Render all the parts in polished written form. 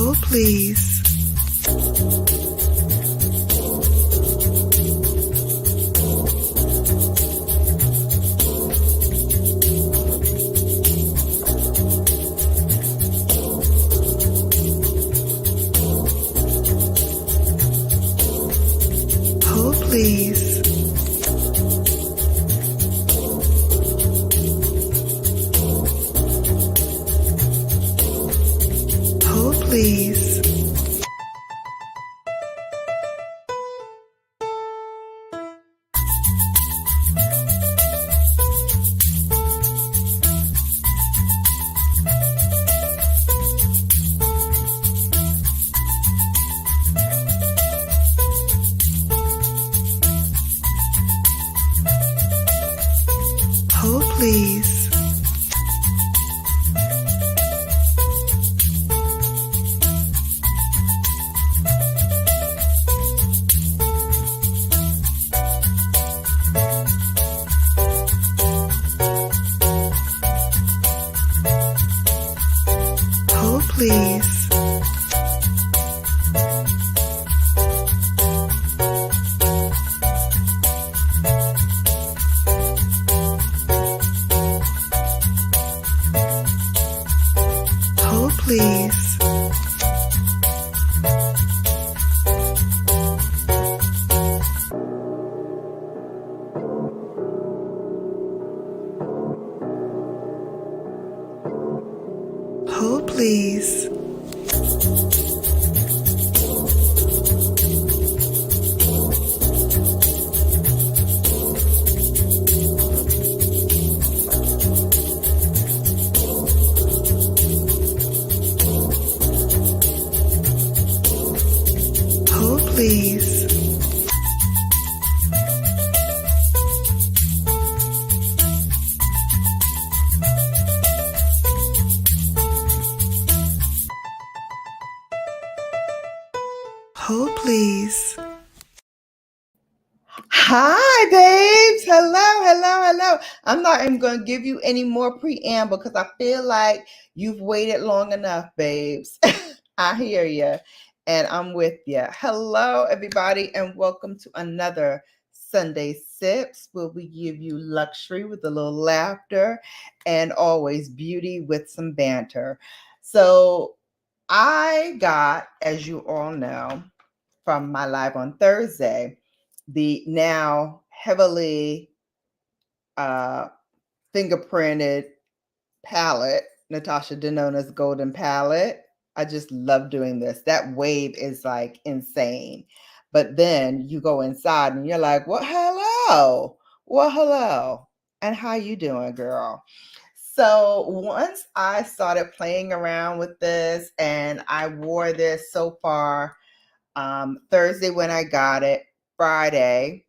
Hold please. Hold please. Hold please. Hold please. Hold please. Hold please. Hold please. Hold please. Hold please. Hi, babes. Hello. I'm not even going to give you any more preamble because I feel like you've waited long enough, babes. I hear you, and I'm with you. Hello, everybody, and welcome to another Sunday Sips, where we give you luxury with a little laughter and always beauty with some banter. So I got, as you all know, from my live on Thursday, the now heavily fingerprinted palette, Natasha Denona's Golden Palette. I just love doing this. That wave is like insane. But then you go inside and you're like, well, hello. Well, hello. And how you doing, girl? So once I started playing around with this, and I wore this so far Thursday when I got it, Friday,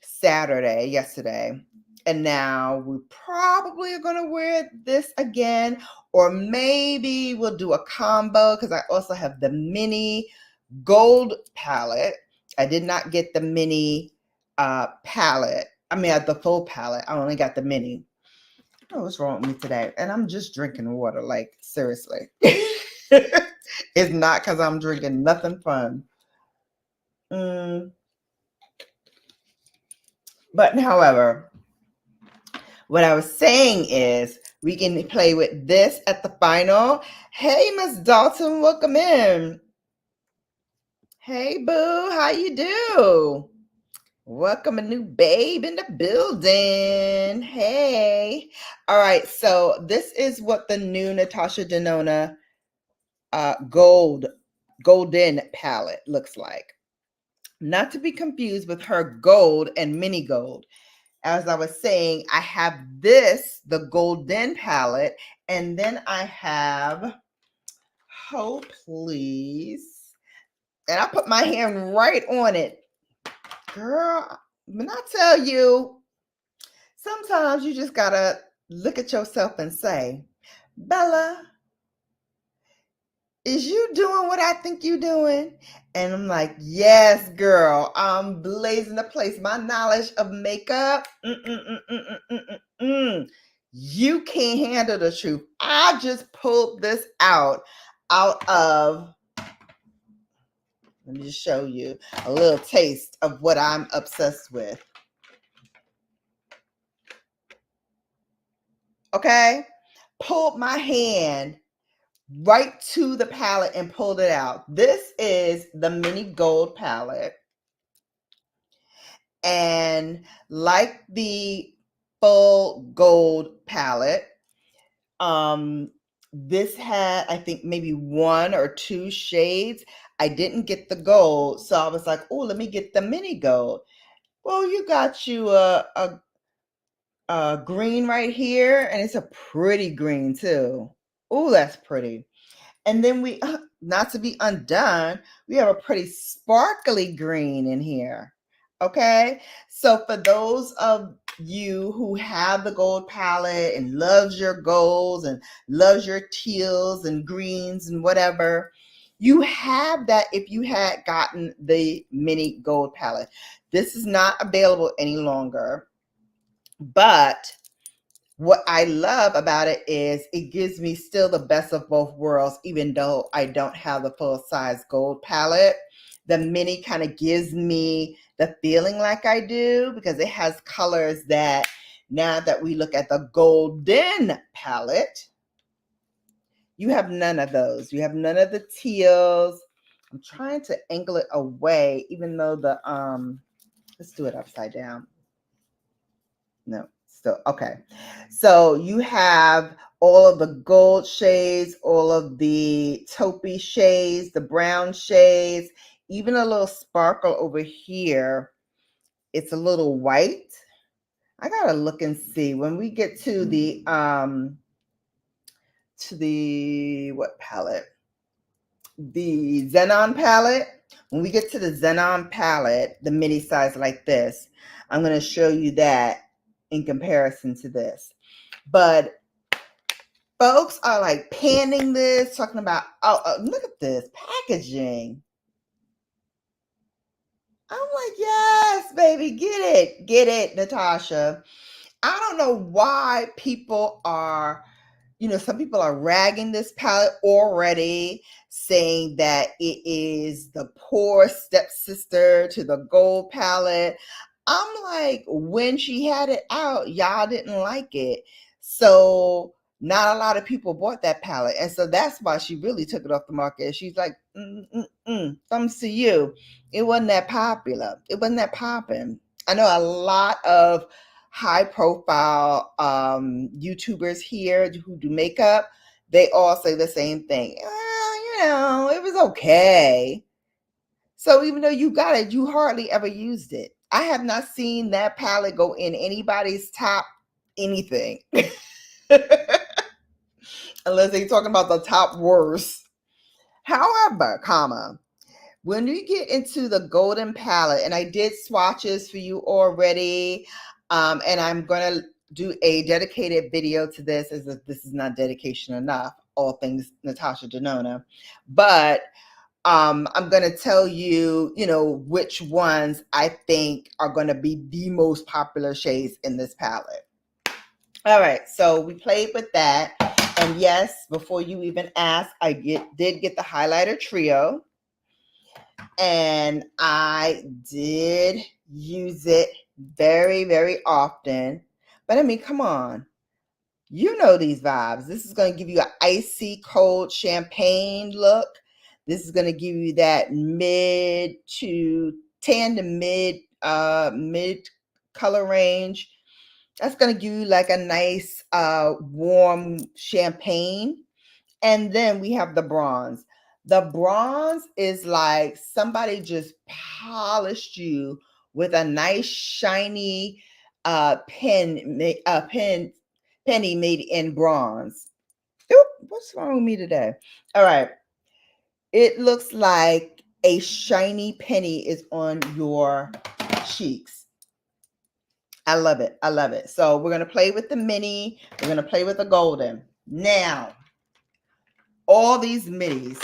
Saturday, yesterday, and now we probably are going to wear this again, or maybe we'll do a combo because I also have the mini gold palette. I did not get the mini palette. I mean, the full palette. I only got the mini. Oh, what's wrong with me today? And I'm just drinking water, like, seriously. It's not because I'm drinking nothing fun. But however, what I was saying is we can play with this at the final. Hey, Miss Dalton, welcome in. Hey, boo, how you do? Welcome a new babe in the building. Hey. All right, so this is what the new Natasha Denona golden palette looks like. Not to be confused with her gold and mini gold. As I was saying, I have this, the golden palette, and then I have, oh please, and I put my hand right on it. Girl, when I tell you, sometimes you just gotta look at yourself and say, Bella, is you doing what I think you doing? And I'm like, yes, girl, I'm blazing the place. My knowledge of makeup, you can't handle the truth. I just pulled this out of Let me just show you a little taste of what I'm obsessed with. Okay? Pulled my hand right to the palette and pulled it out. This is the mini gold palette. And like the full gold palette, this had, I think, maybe 1 or 2 shades. I didn't get the gold, so I was like, oh, let me get the mini gold. Well, you got you a green right here, and it's a pretty green too. Oh, that's pretty. And then we, not to be undone, we have a pretty sparkly green in here. Okay, so for those of you who have the gold palette and loves your golds and loves your teals and greens and whatever, you have that if you had gotten the mini gold palette. This is not available any longer, but what I love about it is it gives me still the best of both worlds, even though I don't have the full size gold palette. The mini kind of gives me the feeling like I do because it has colors that now that we look at the golden palette, you have none of those. You have none of the teals. I'm trying to angle it away, even though the, let's do it upside down. No, still okay. So you have all of the gold shades, all of the taupey shades, the brown shades, even a little sparkle over here. It's a little white. I gotta look and see when we get to the what palette? The Xenon palette. When we get to the Xenon palette, the mini size like this, I'm going to show you that in comparison to this. But folks are like panning this, talking about, oh, look at this packaging. I'm like, yes, baby, get it, Natasha. I don't know why people are, some people are ragging this palette already, saying that it is the poor stepsister to the gold palette. I'm like, when she had it out, y'all didn't like it. So not a lot of people bought that palette. And so that's why she really took it off the market. She's like, thumbs to you. It wasn't that popular. It wasn't that popping. I know a lot of high profile YouTubers here who do makeup, they all say the same thing. It was okay. So even though you got it, you hardly ever used it. I have not seen that palette go in anybody's top anything. Unless they're talking about the top worst. However, when you get into the golden palette, and I did swatches for you already, and I'm going to do a dedicated video to this, as if this is not dedication enough, all things Natasha Denona. But I'm going to tell you, which ones I think are going to be the most popular shades in this palette. All right, so we played with that. And yes, before you even ask, I did get the highlighter trio. And I did use it very, very often. But I mean, come on. You know these vibes. This is going to give you an icy cold champagne look. This is going to give you that mid to tan to mid color range. That's going to give you like a nice warm champagne. And then we have the bronze. The bronze is like somebody just polished you with a nice shiny penny made in bronze. Oop, what's wrong with me today? All right. It looks like a shiny penny is on your cheeks. I love it. I love it. So we're going to play with the mini. We're going to play with the golden. Now, all these minis.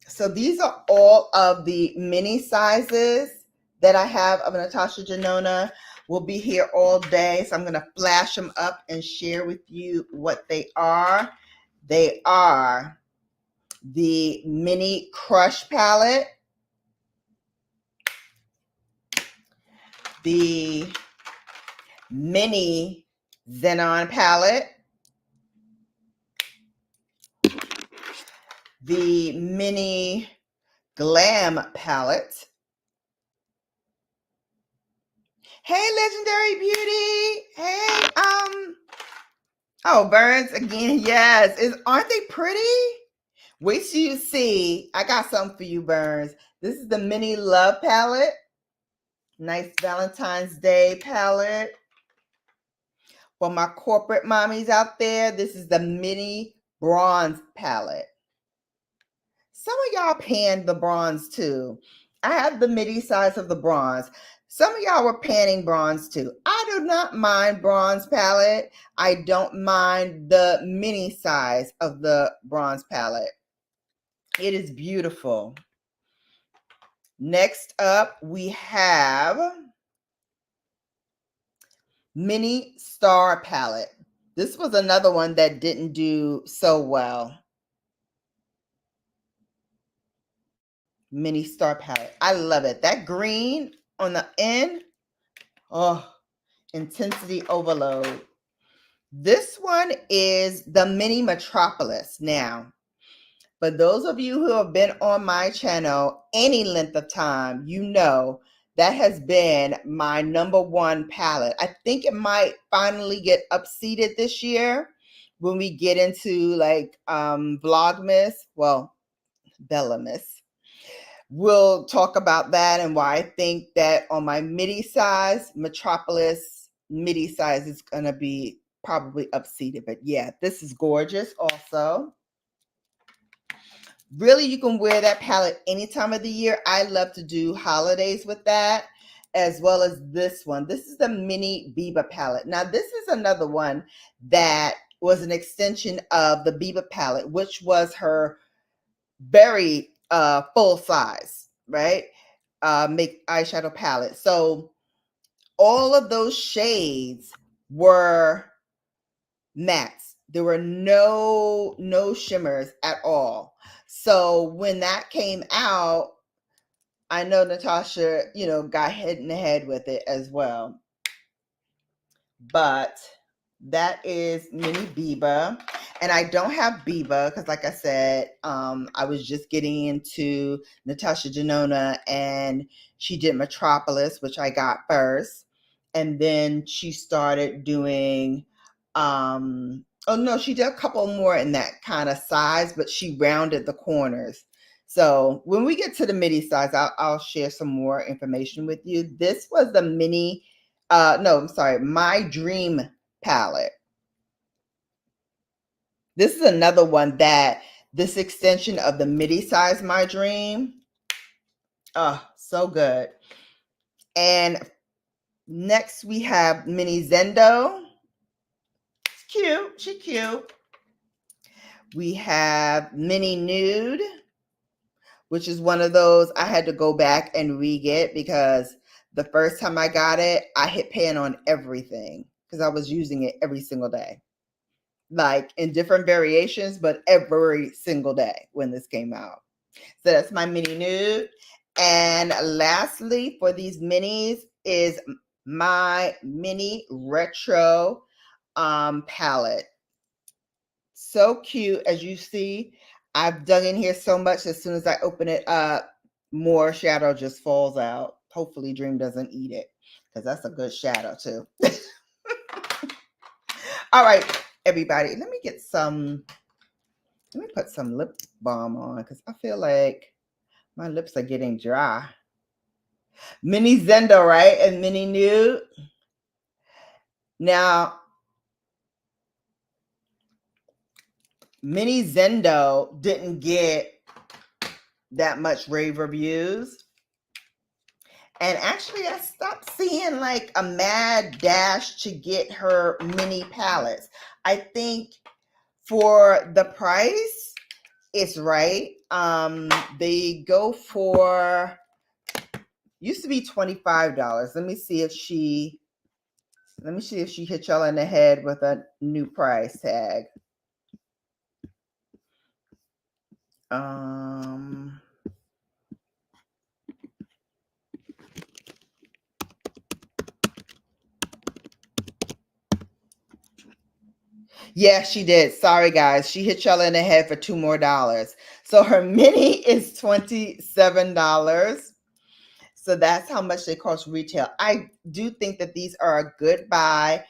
So these are all of the mini sizes that I have of Natasha Denona. We'll be here all day. So I'm going to flash them up and share with you what they are. They are the mini crush palette. the mini Xenon palette, the mini Glam palette. Hey, Legendary Beauty. Hey, oh, Burns again. Yes. Aren't they pretty? Wait till you see. I got something for you, Burns. This is the mini Love palette. Nice Valentine's Day palette. For my corporate mommies out there, this is the mini Bronze palette. Some of y'all panned the bronze too. I have the midi size of the bronze. Some of y'all were panning bronze too. I do not mind bronze palette. I don't mind the mini size of the bronze palette. It is beautiful. Next up, we have mini star palette. This was another one that didn't do so well. Mini star palette. I love it. That green on the end, oh, intensity overload. This one is the mini Metropolis. Now, for those of you who have been on my channel any length of time, you know that has been my number one palette. I think it might finally get upseated this year when we get into like Vlogmas, well, Bellamas. We'll talk about that and why I think that on my midi size, Metropolis midi size is going to be probably upseated. But yeah, this is gorgeous also. Really, you can wear that palette any time of the year. I love to do holidays with that, as well as this one. This is the mini Biba palette. Now, this is another one that was an extension of the Biba palette, which was her very full size, right? Make eyeshadow palette. So all of those shades were mattes. There were no shimmers at all. So when that came out, I know Natasha, got hit in the head with it as well. But that is mini Biba. And I don't have Biba because, like I said, I was just getting into Natasha Denona, and she did Metropolis, which I got first. And then she started doing, she did a couple more in that kind of size, but she rounded the corners. So when we get to the midi size, I'll share some more information with you. This was the mini, My Dream palette. This is another one that this extension of the midi size My Dream. Oh, so good. And next we have mini Zendo. It's cute. She cute. We have mini Nude, which is one of those I had to go back and re-get because the first time I got it, I hit pan on everything because I was using it every single day. Like in different variations, but every single day when this came out. So that's my mini Nude. And lastly, for these minis is my mini retro palette. So cute. As you see, I've dug in here so much. As soon as I open it up, more shadow just falls out. Hopefully Dream doesn't eat it because that's a good shadow too. All right, everybody, let me put some lip balm on because I feel like my lips are getting dry. Mini Zendo, right? And mini Nude. Now, mini Zendo didn't get that much rave reviews. And actually, I stopped seeing like a mad dash to get her mini palettes. I think for the price, it's right. They go for, used to be $25. Let me see if she hit y'all in the head with a new price tag. Yeah, she did. Sorry, guys. She hit y'all in the head for $2 more. So her mini is $27. So that's how much they cost retail. I do think that these are a good buy.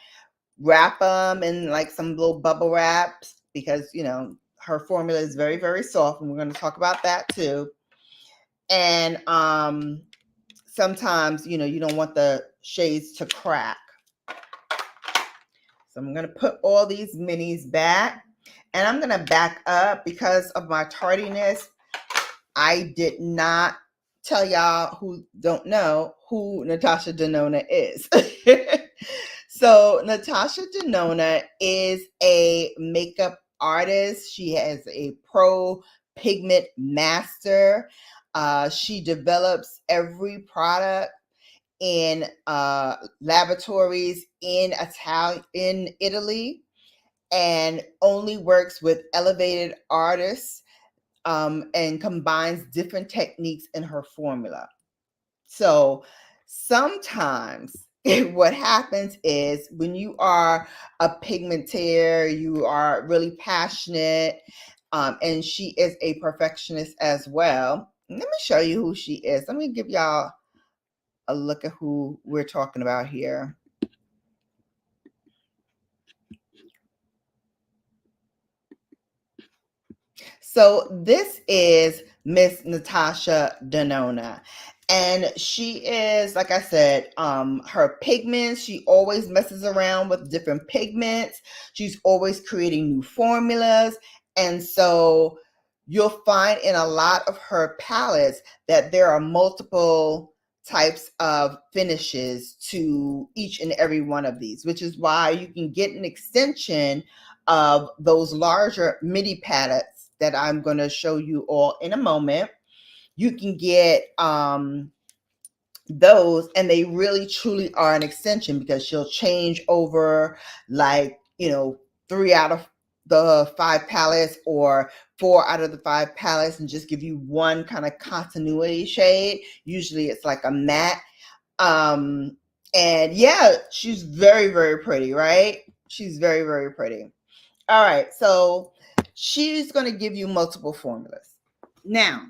Wrap them in like some little bubble wraps because, her formula is very, very soft. And we're going to talk about that too. And sometimes, you don't want the shades to crack. So I'm going to put all these minis back. And I'm going to back up because of my tardiness. I did not tell y'all who don't know who Natasha Denona is. So Natasha Denona is a makeup artist. She has a pro pigment master. She develops every product in laboratories in Italy, and only works with elevated artists, and combines different techniques in her formula. So sometimes what happens is when you are a pigmentaire, you are really passionate, and she is a perfectionist as well. Let me show you who she is. Let me give y'all a look at who we're talking about here. So this is Miss Natasha Denona. And she is, like I said, her pigments, she always messes around with different pigments. She's always creating new formulas. And so you'll find in a lot of her palettes that there are multiple types of finishes to each and every one of these, which is why you can get an extension of those larger midi palettes that I'm going to show you all in a moment. You can get those, and they really truly are an extension because she'll change over like 3 out of the 5 palettes or 4 out of the 5 palettes and just give you one kind of continuity shade. Usually it's like a matte. And yeah, she's very, very pretty, right? She's very, very pretty. All right, so she's going to give you multiple formulas. Now,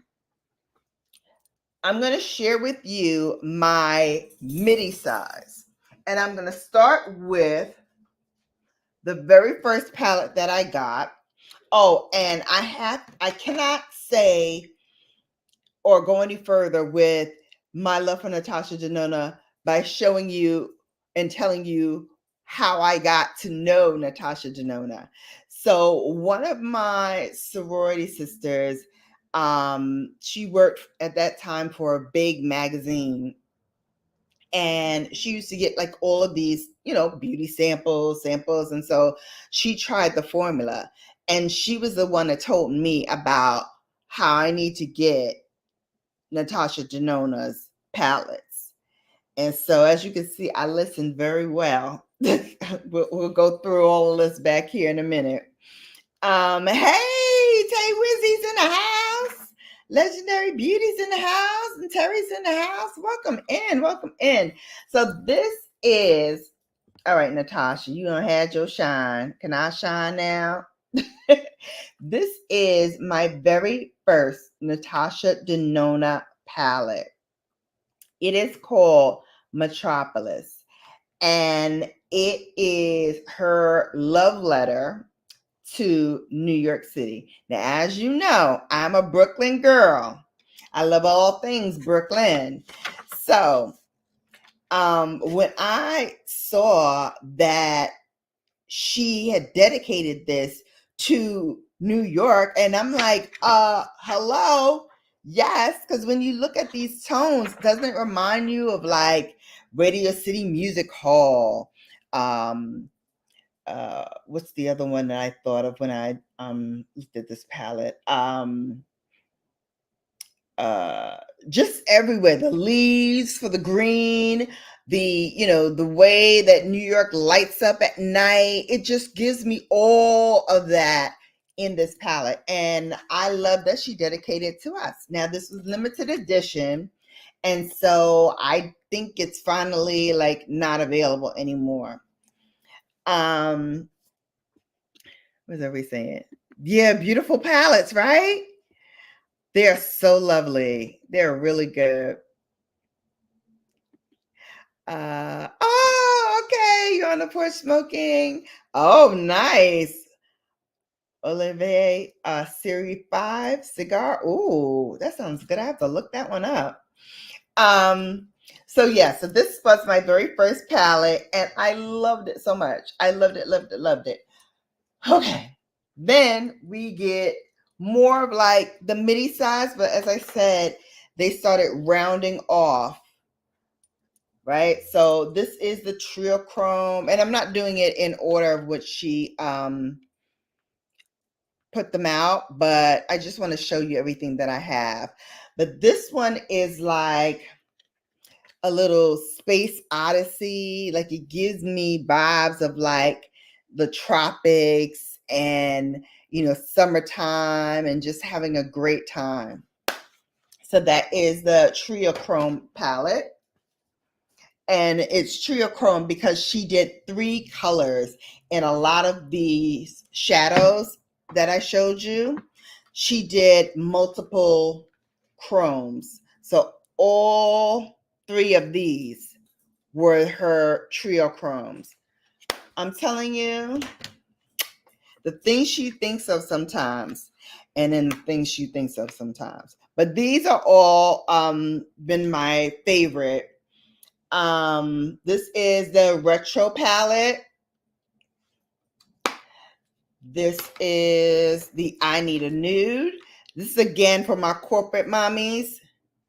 I'm going to share with you my midi size. And I'm going to start with the very first palette that I got. Oh, and I cannot say or go any further with my love for Natasha Denona by showing you and telling you how I got to know Natasha Denona. So one of my sorority sisters, she worked at that time for a big magazine, and she used to get like all of these, beauty samples. And so she tried the formula, and she was the one that told me about how I need to get Natasha Denona's palettes. And so as you can see, I listened very well. We'll go through all of this back here in a minute. Hey, Tay Wizzy's in the house. Legendary Beauty's in the house, and Terry's in the house. Welcome in, welcome in. So this is, all right, Natasha, you done had your shine. Can I shine now? This is my very first Natasha Denona palette. It is called Metropolis, and it is her love letter to New York City. Now, as you know, I'm a Brooklyn girl. I love all things Brooklyn. So, when I saw that she had dedicated this to New York, and I'm like, hello, yes, because when you look at these tones, doesn't it remind you of like Radio City Music Hall? What's the other one that I thought of when I looked at this palette? Just everywhere, the leaves for the green, the way that New York lights up at night, it just gives me all of that in this palette. And I love that she dedicated it to us. Now, this was limited edition, and so I think it's finally like not available anymore. What are we saying? Yeah, beautiful palettes, right? They're so lovely. They're really good. Oh, okay. You're on the porch smoking. Oh, nice. Olivier Series 5 cigar. Ooh, that sounds good. I have to look that one up. So yeah, so this was my very first palette, and I loved it so much. I loved it, loved it, loved it. Okay. Then we get more of like the midi size, but as I said, they started rounding off, right? So this is the Trio Chrome, and I'm not doing it in order of which she put them out, but I just want to show you everything that I have. But this one is like a little space odyssey. Like it gives me vibes of like the tropics and, you know, summertime and just having a great time. So that is the Trio Chrome palette. And it's Trio Chrome because she did 3 colors in a lot of these shadows that I showed you. She did multiple chromes. So all 3 of these were her Trio Chromes. I'm telling you, the things she thinks of sometimes, and then the things she thinks of sometimes. But these are all been my favorite. This is the retro palette. This is the I Need a Nude. This is again for my corporate mommies.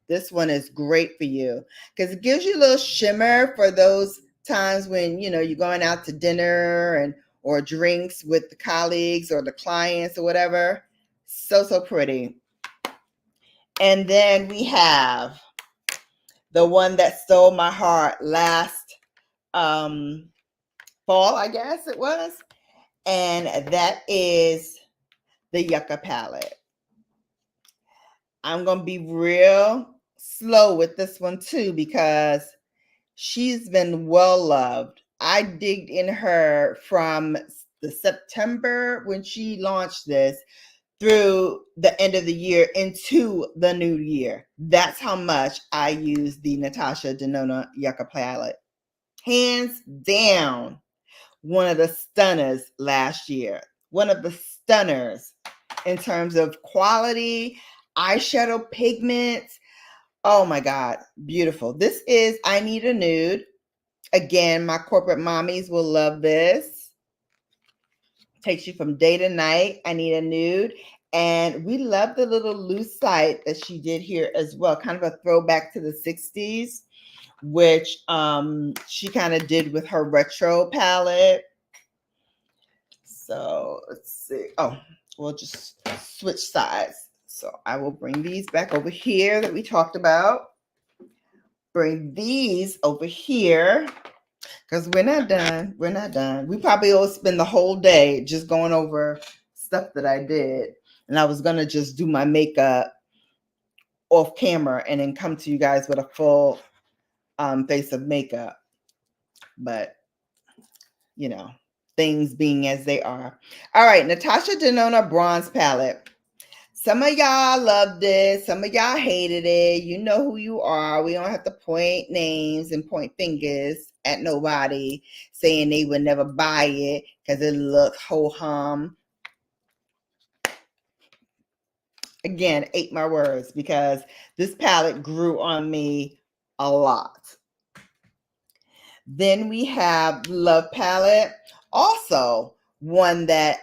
This one is great for you because it gives you a little shimmer for those times when, you know, you're going out to dinner and or drinks with the colleagues or the clients or whatever. So, so pretty. And then we have the one that stole my heart last fall, I guess it was. And that is the Yucca palette. I'm going to be real slow with this one too because she's been well loved. I digged in her from the September when she launched this through the end of the year into the new year. That's how much I use the Natasha Denona Yucca palette. Hands down, one of the stunners last year. One of the stunners in terms of quality, eyeshadow pigments. Oh my God, beautiful. This is I Need a Nude. Again, my corporate mommies will love this. Takes you from day to night. I Need a Nude. And we love the little lucite that she did here as well. Kind of a throwback to the 60s, which she kind of did with her retro palette. So let's see. Oh, we'll just switch sides. So I will bring these back over here that we talked about. Bring these over here because we're not done. We're not done. We probably will spend the whole day just going over stuff that I did. And I was going to just do my makeup off camera and then come to you guys with a full face of makeup. But, you know, things being as they are. All right, Natasha Denona Bronze Palette. Some of y'all loved this. Some of y'all hated it. You know who you are. We don't have to point names and point fingers at nobody saying they would never buy it because it looks ho-hum. Again, ate my words because this palette grew on me a lot. Then we have Love Palette. Also, one that,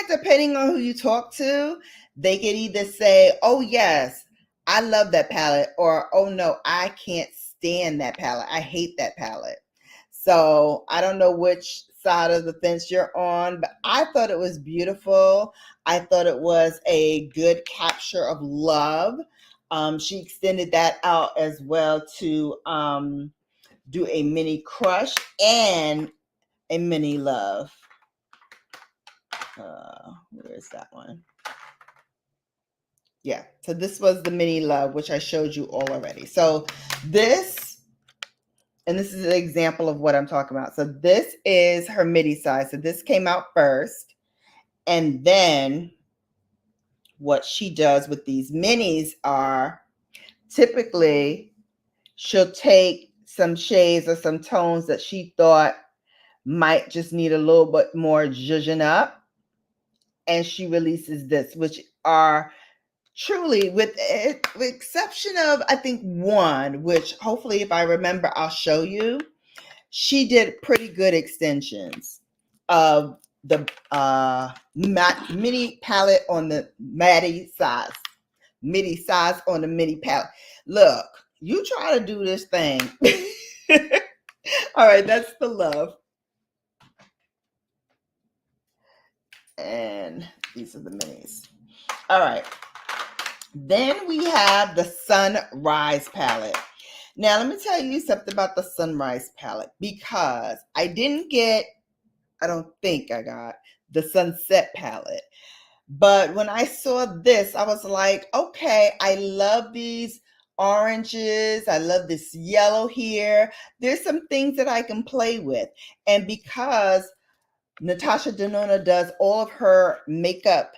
depending on who you talk to, they could either say, oh, yes, I love that palette, or, oh, no, I can't stand that palette. I hate that palette. So I don't know which side of the fence you're on, but I thought it was beautiful. I thought it was a good capture of love. She extended that out as well to do a mini crush and a mini love. Where is that one? Yeah, so this was the mini love, which I showed you all already. So this, and this is an example of what I'm talking about. So this is her midi size. So this came out first. And then what she does with these minis are typically she'll take some shades or some tones that she thought might just need a little bit more zhuzhing up, and she releases this, which are truly, with the exception of I think one, which hopefully if I remember I'll show you, she did pretty good extensions of the mini palette on the midi size on the mini palette. Look, you try to do this thing. All right, that's the love. And these are the minis. All right. Then we have the Sunrise palette. Now, let me tell you something about the Sunrise palette, because I don't think I got the Sunset palette. But when I saw this, I was like, okay, I love these oranges. I love this yellow here. There's some things that I can play with. And because Natasha Denona does all of her makeup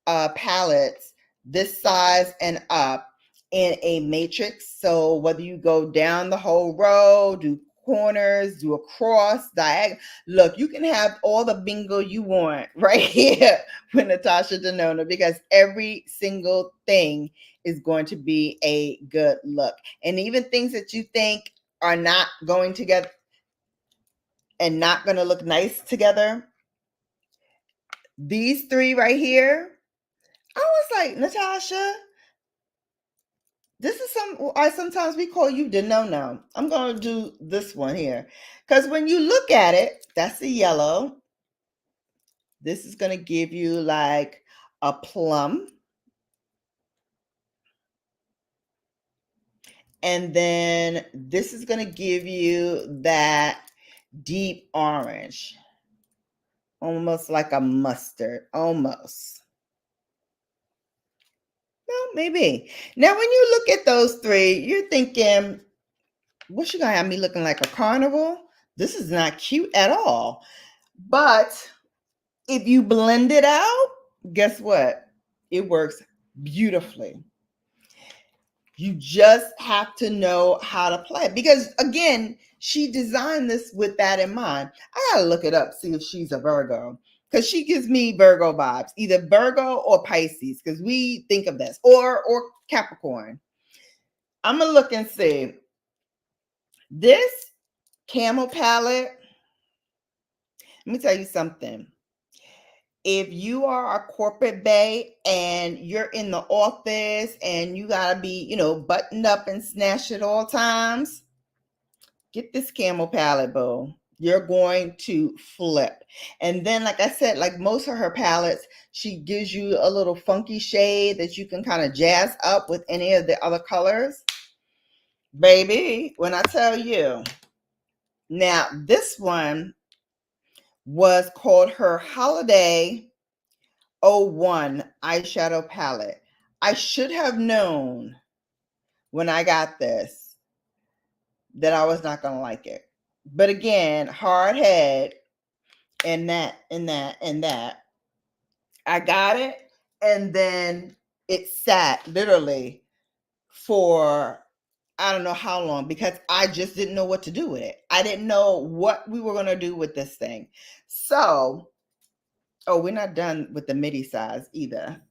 palettes this size and up in a matrix, so whether you go down the whole row, do corners, do a cross, diagonal, look, you can have all the bingo you want right here with Natasha Denona, because every single thing is going to be a good look. And even things that you think are not going together and not going to look nice together, these three right here, I was like, Natasha, this is sometimes we call you the no-no. I'm going to do this one here. Because when you look at it, that's the yellow. This is going to give you like a plum. And then this is going to give you that deep orange. Almost like a mustard, almost. No, maybe. Now, when you look at those three, you're thinking, what's she gonna have me looking like a carnival? This is not cute at all. But if you blend it out, guess what? It works beautifully. You just have to know how to play it, because again, she designed this with that in mind. I gotta look it up, see if she's a Virgo, because she gives me Virgo vibes, either Virgo or Pisces, because we think of this, or Capricorn. I'm gonna look and see. This camel palette, let me tell you something. If you are a corporate bae and you're in the office and you gotta be, buttoned up and snatched at all times, get this camel palette, boo. You're going to flip. And then, like I said, like most of her palettes, she gives you a little funky shade that you can kind of jazz up with any of the other colors. Baby, when I tell you. Now, this one was called her Holiday 01 eyeshadow palette. I should have known when I got this that I was not going to like it. But again, hard head and that. I got it, and then it sat literally for I don't know how long, because I just didn't know what to do with it. I didn't know what we were going to do with this thing. So, oh, we're not done with the midi size either.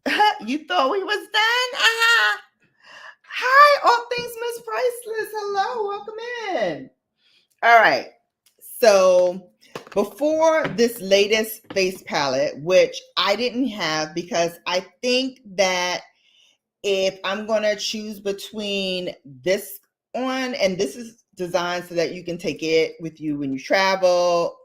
You thought we was done? Hi, all things Miss Priceless. Hello, welcome in. All right. So before this latest face palette, which I didn't have, because I think that if I'm going to choose between this one, and this is designed so that you can take it with you when you travel.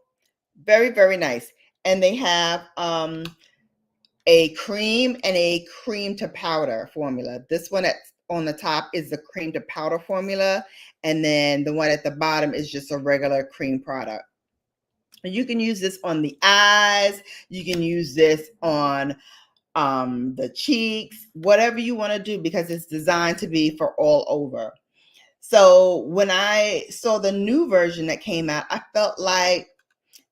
Very, very nice. And they have a cream and a cream to powder formula. This one that's on the top is the cream to powder formula. And then the one at the bottom is just a regular cream product. And you can use this on the eyes. You can use this on the cheeks, whatever you want to do, because it's designed to be for all over. So when I saw the new version that came out, I felt like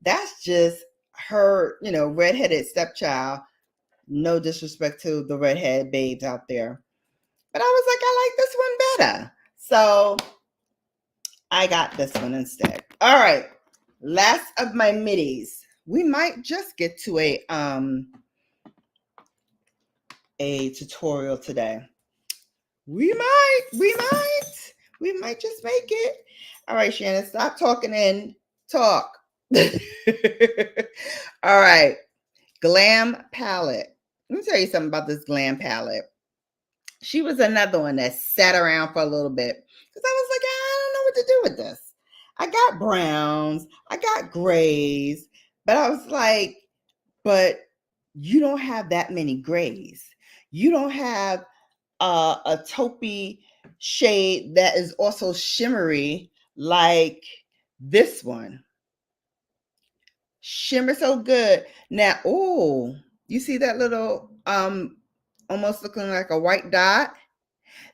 that's just her, redheaded stepchild. No disrespect to the redhead babes out there. But I was like, I like this one better. So I got this one instead. All right. Last of my middies. We might just get to a tutorial today. We might just make it. All right, Shannon, stop talking and talk. All right. Glam palette. Let me tell you something about this glam palette. She was another one that sat around for a little bit because I was like, I don't know what to do with this. I got browns, I got grays, but I was like, but you don't have that many grays. You don't have a taupey shade that is also shimmery like this one. Shimmer so good. Now, oh, you see that little almost looking like a white dot?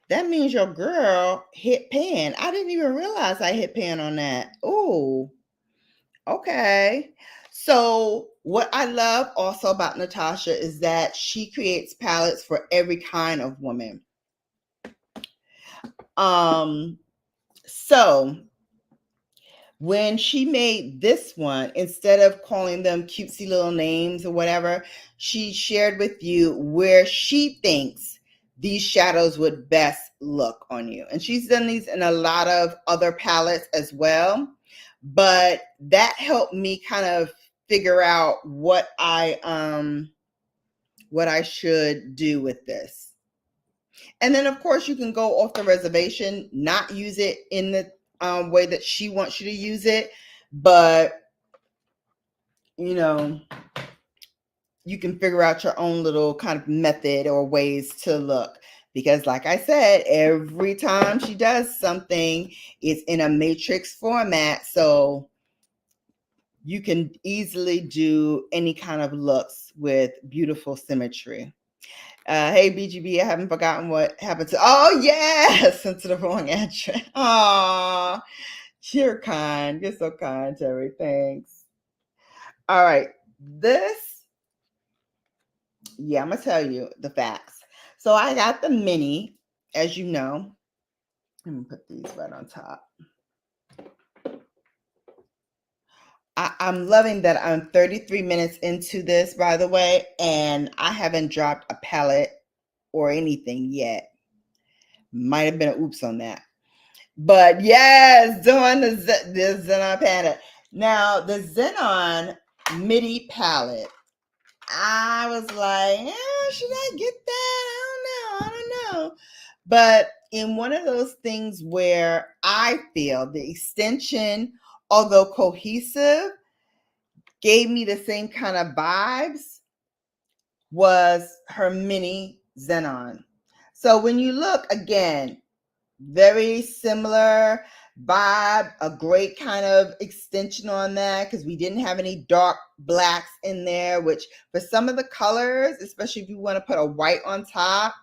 That means your girl hit pan. I didn't even realize I hit pan on that. Oh, okay. So what I love also about Natasha is that she creates palettes for every kind of woman. So when she made this one, instead of calling them cutesy little names or whatever, she shared with you where she thinks these shadows would best look on you. And she's done these in a lot of other palettes as well. But that helped me kind of figure out what I should do with this. And then, of course, you can go off the reservation, not use it in the way that she wants you to use it. But, you can figure out your own little kind of method or ways to look. Because like I said, every time she does something, it's in a matrix format. So you can easily do any kind of looks with beautiful symmetry. Hey, BGB, I haven't forgotten what happened to, oh, yes, sent to the wrong address. Aw, you're kind. You're so kind, Terry. Thanks. All right. I'm going to tell you the facts. So I got the mini, as you know. Let me put these right on top. I'm loving that I'm 33 minutes into this, by the way, and I haven't dropped a palette or anything yet. Might have been an oops on that. But yes, doing the Xenon palette. Now, the Xenon MIDI palette, I was like, should I get that? I don't know. But in one of those things where I feel the extension, although cohesive, gave me the same kind of vibes, was her mini Xenon. So when you look again, very similar vibe, a great kind of extension on that because we didn't have any dark blacks in there, which for some of the colors, especially if you want to put a white on top,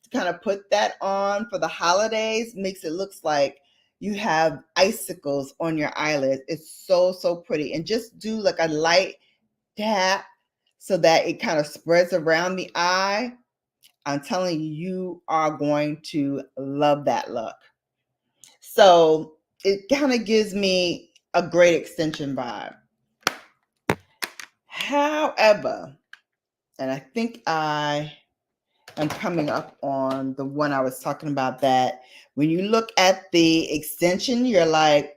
to kind of put that on for the holidays, makes it looks like you have icicles on your eyelids. It's so, so pretty. And just do like a light dab so that it kind of spreads around the eye. I'm telling you, you are going to love that look. So it kind of gives me a great extension vibe. However, and I think I am coming up on the one I was talking about, that when you look at the extension, you're like,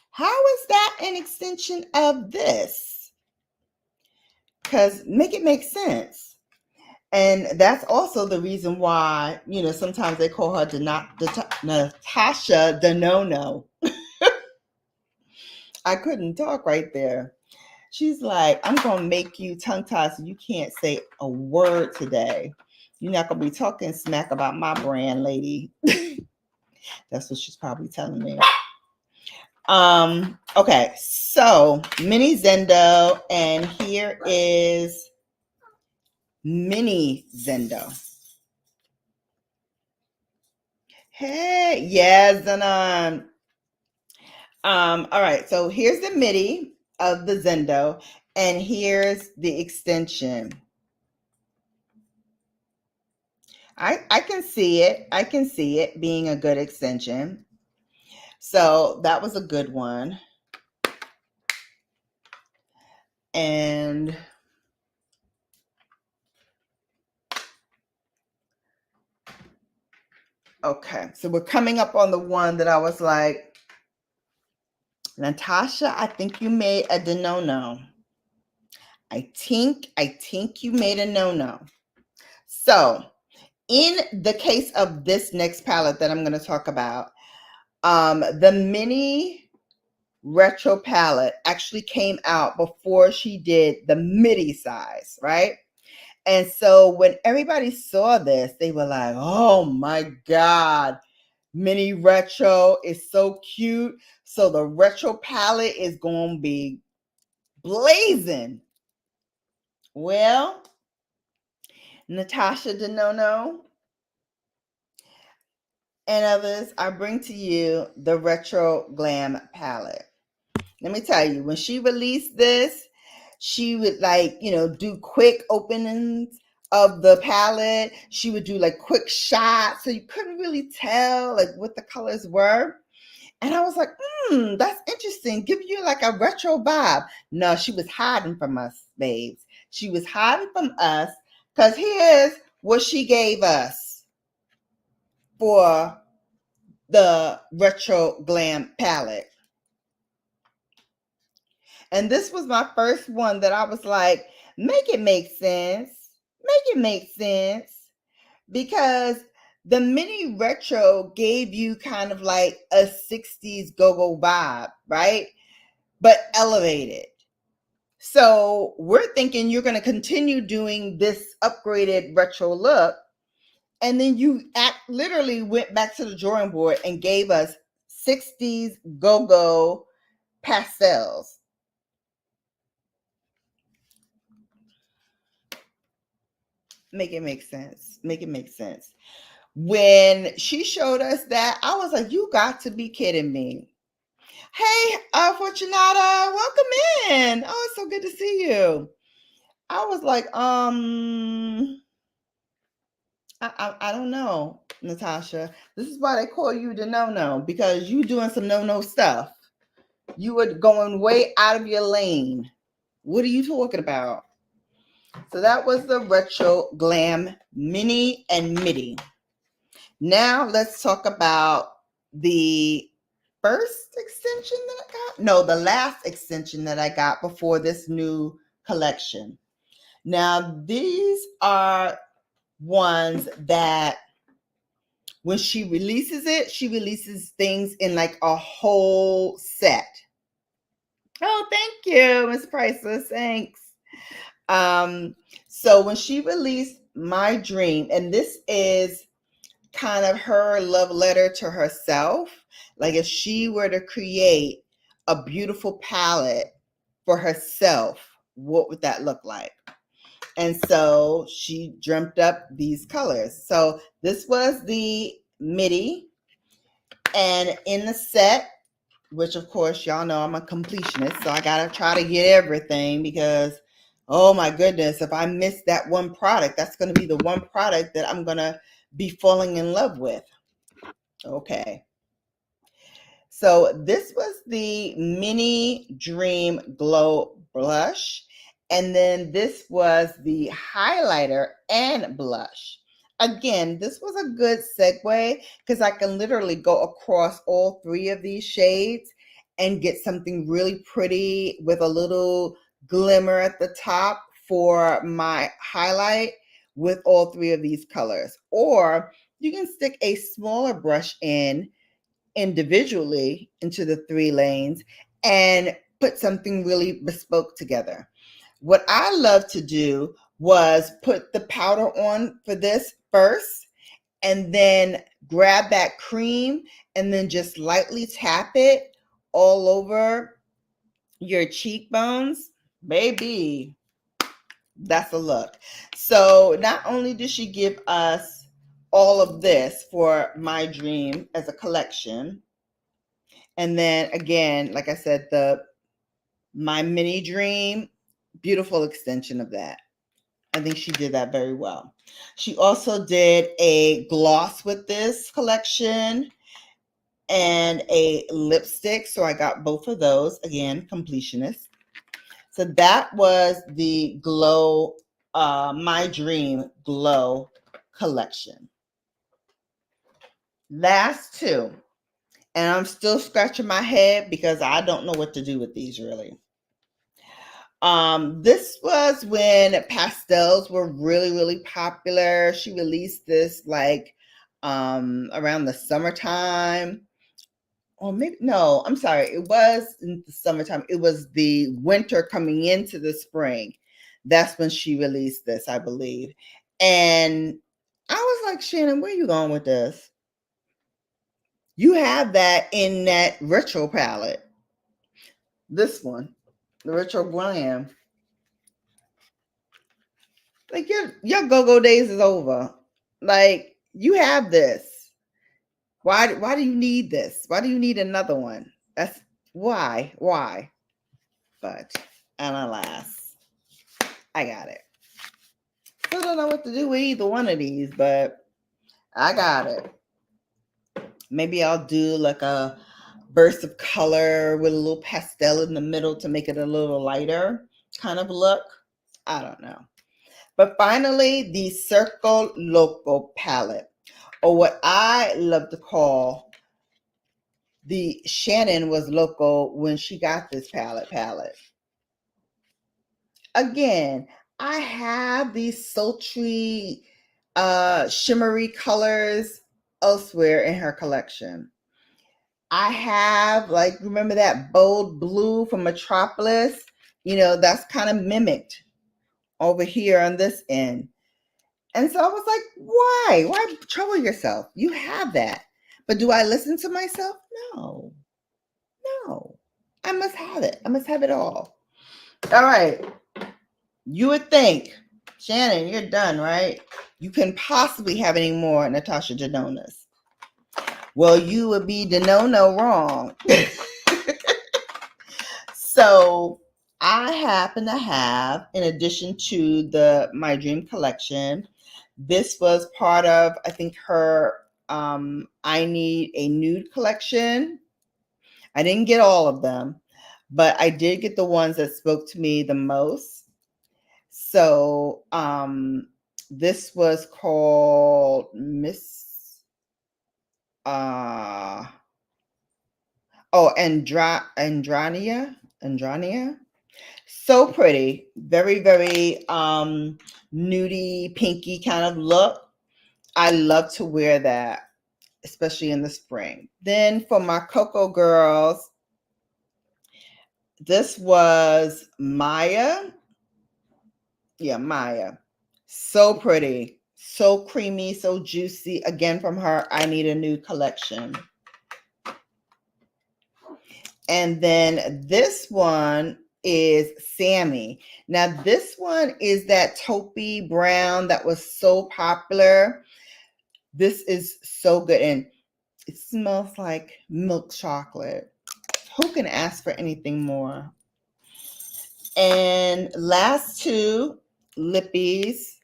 how is that an extension of this? Because make it make sense. And that's also the reason why, sometimes they call her Natasha Denono. I couldn't talk right there. She's like, I'm going to make you tongue-tied so you can't say a word today. You're not going to be talking smack about my brand, lady. That's what she's probably telling me. Okay, so mini Zendo, and here is mini Zendo. Hey, yes, and all right, so here's the MIDI of the Zendo, And here's the extension. I can see it. I can see it being a good extension. So that was a good one. And okay, so we're coming up on the one that I was like, Natasha, I think you made a no-no. I think you made a no-no. So in the case of this next palette that I'm going to talk about, the mini retro palette actually came out before she did the midi size, right? And so when everybody saw this, they were like, oh my God, mini retro is so cute. So the retro palette is going to be blazing. Well, Natasha Denono and others, I bring to you the Retro Glam palette. Let me tell you, when she released this, she would do quick openings of the palette. She would do like quick shots, so you couldn't really tell like what the colors were. And I was like, that's interesting. Give you like a retro vibe. No, she was hiding from us, babes. She was hiding from us because here's what she gave us for the Retro Glam palette. And this was my first one that I was like, make it make sense. Make it make sense. Because the mini retro gave you kind of like a 60s go-go vibe, right? But elevated. So we're thinking you're going to continue doing this upgraded retro look. And then you literally went back to the drawing board and gave us 60s go-go pastels. Make it make sense. Make it make sense. When she showed us that, I was like, you got to be kidding me. Hey, Fortunata, welcome in. Oh, it's so good to see you. I was like, I don't know, Natasha. This is why they call you the no-no, because you doing some no-no stuff. You were going way out of your lane. What are you talking about? So that was the Retro Glam Mini and Midi. Now let's talk about the first extension that I got. No, the last extension that I got before this new collection. Now these are ones that when she releases it, she releases things in like a whole set. Oh, thank you, Miss Priceless. Thanks. So when she released My Dream, and this is kind of her love letter to herself, like if she were to create a beautiful palette for herself, what would that look like? And so she dreamt up these colors. So this was the midi, and in the set, which of course y'all know I'm a completionist, so I gotta try to get everything because oh my goodness, if I miss that one product, that's going to be the one product that I'm going to be falling in love with. Okay. So this was the Mini Dream Glow Blush. And then this was the highlighter and blush. Again, this was a good segue because I can literally go across all three of these shades and get something really pretty with a little glimmer at the top for my highlight with all three of these colors. Or you can stick a smaller brush in individually into the three lanes and put something really bespoke together. What I love to do was put the powder on for this first and then grab that cream and then just lightly tap it all over your cheekbones. Baby, that's a look. So not only did she give us all of this for My Dream as a collection, and then again, like I said, the My Mini Dream Beautiful extension of that. I think she did that very well. She also did a gloss with this collection and a lipstick. So I got both of those. Again, completionist. So that was the Glow, My Dream Glow collection. Last two. And I'm still scratching my head because I don't know what to do with these really. This was when pastels were really, really popular. She released this like around the summertime. Or maybe no, I'm sorry, it was in the summertime. It was the winter coming into the spring. That's when she released this, I believe. And I was like, Shannon, where are you going with this? You have that in that retro palette. This one, the retro glam. Like your go-go days is over. Like you have this. Why do you need this? Why do you need another one? That's why. But alas, I got it. Still don't know what to do with either one of these, but I got it. Maybe I'll do like a burst of color with a little pastel in the middle to make it a little lighter kind of look. I don't know. But finally, the Circle Loco palette, or what I love to call the Shannon was loco when she got this palette. Again, I have these sultry, shimmery colors elsewhere in her collection. I have, like, remember that bold blue from Metropolis? That's kind of mimicked over here on this end. And so I was like, why? Why trouble yourself? You have that. But do I listen to myself? No. I must have it. I must have it all. All right. You would think, Shannon, you're done, right? You can possibly have any more Natasha Denonas. Well, you would be Denono wrong. So I happen to have, in addition to the My Dream collection, this was part of, I think, her I Need a Nude collection. I didn't get all of them, but I did get the ones that spoke to me the most. So this was called Miss Andrania. So pretty. Very, very nudie, pinky kind of look. I love to wear that, especially in the spring. Then for my Cocoa girls, this was Maya. Yeah, Maya. So pretty. So creamy, so juicy. Again, from her I Need a Nude collection. And then this one is Sammy. Now, this one is that taupey brown that was so popular. This is so good. And it smells like milk chocolate. Who can ask for anything more? And last two, lippies.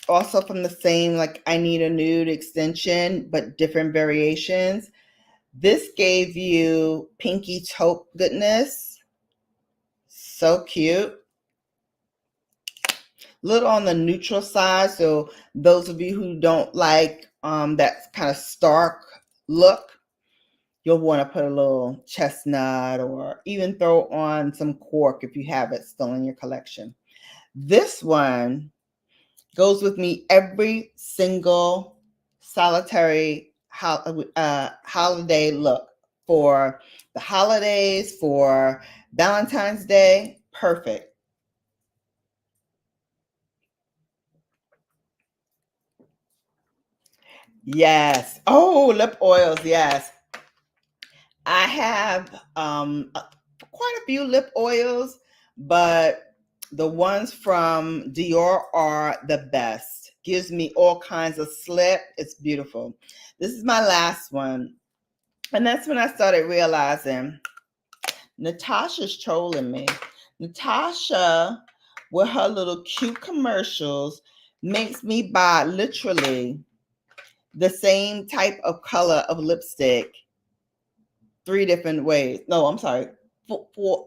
Also from the same, like, I Need a Nude extension, but different variations. This gave you pinky taupe goodness. So cute. Little on the neutral side. So those of you who don't like that kind of stark look, you'll want to put a little chestnut or even throw on some cork if you have it still in your collection. This one goes with me every single solitary holiday look. For the holidays, for Valentine's Day, perfect. Yes. Oh, lip oils. Yes. I have quite a few lip oils, but the ones from Dior are the best. Gives me all kinds of slip. It's beautiful. This is my last one. And that's when I started realizing Natasha's trolling me. Natasha, with her little cute commercials, makes me buy literally the same type of color of lipstick 3 different ways. No, I'm sorry,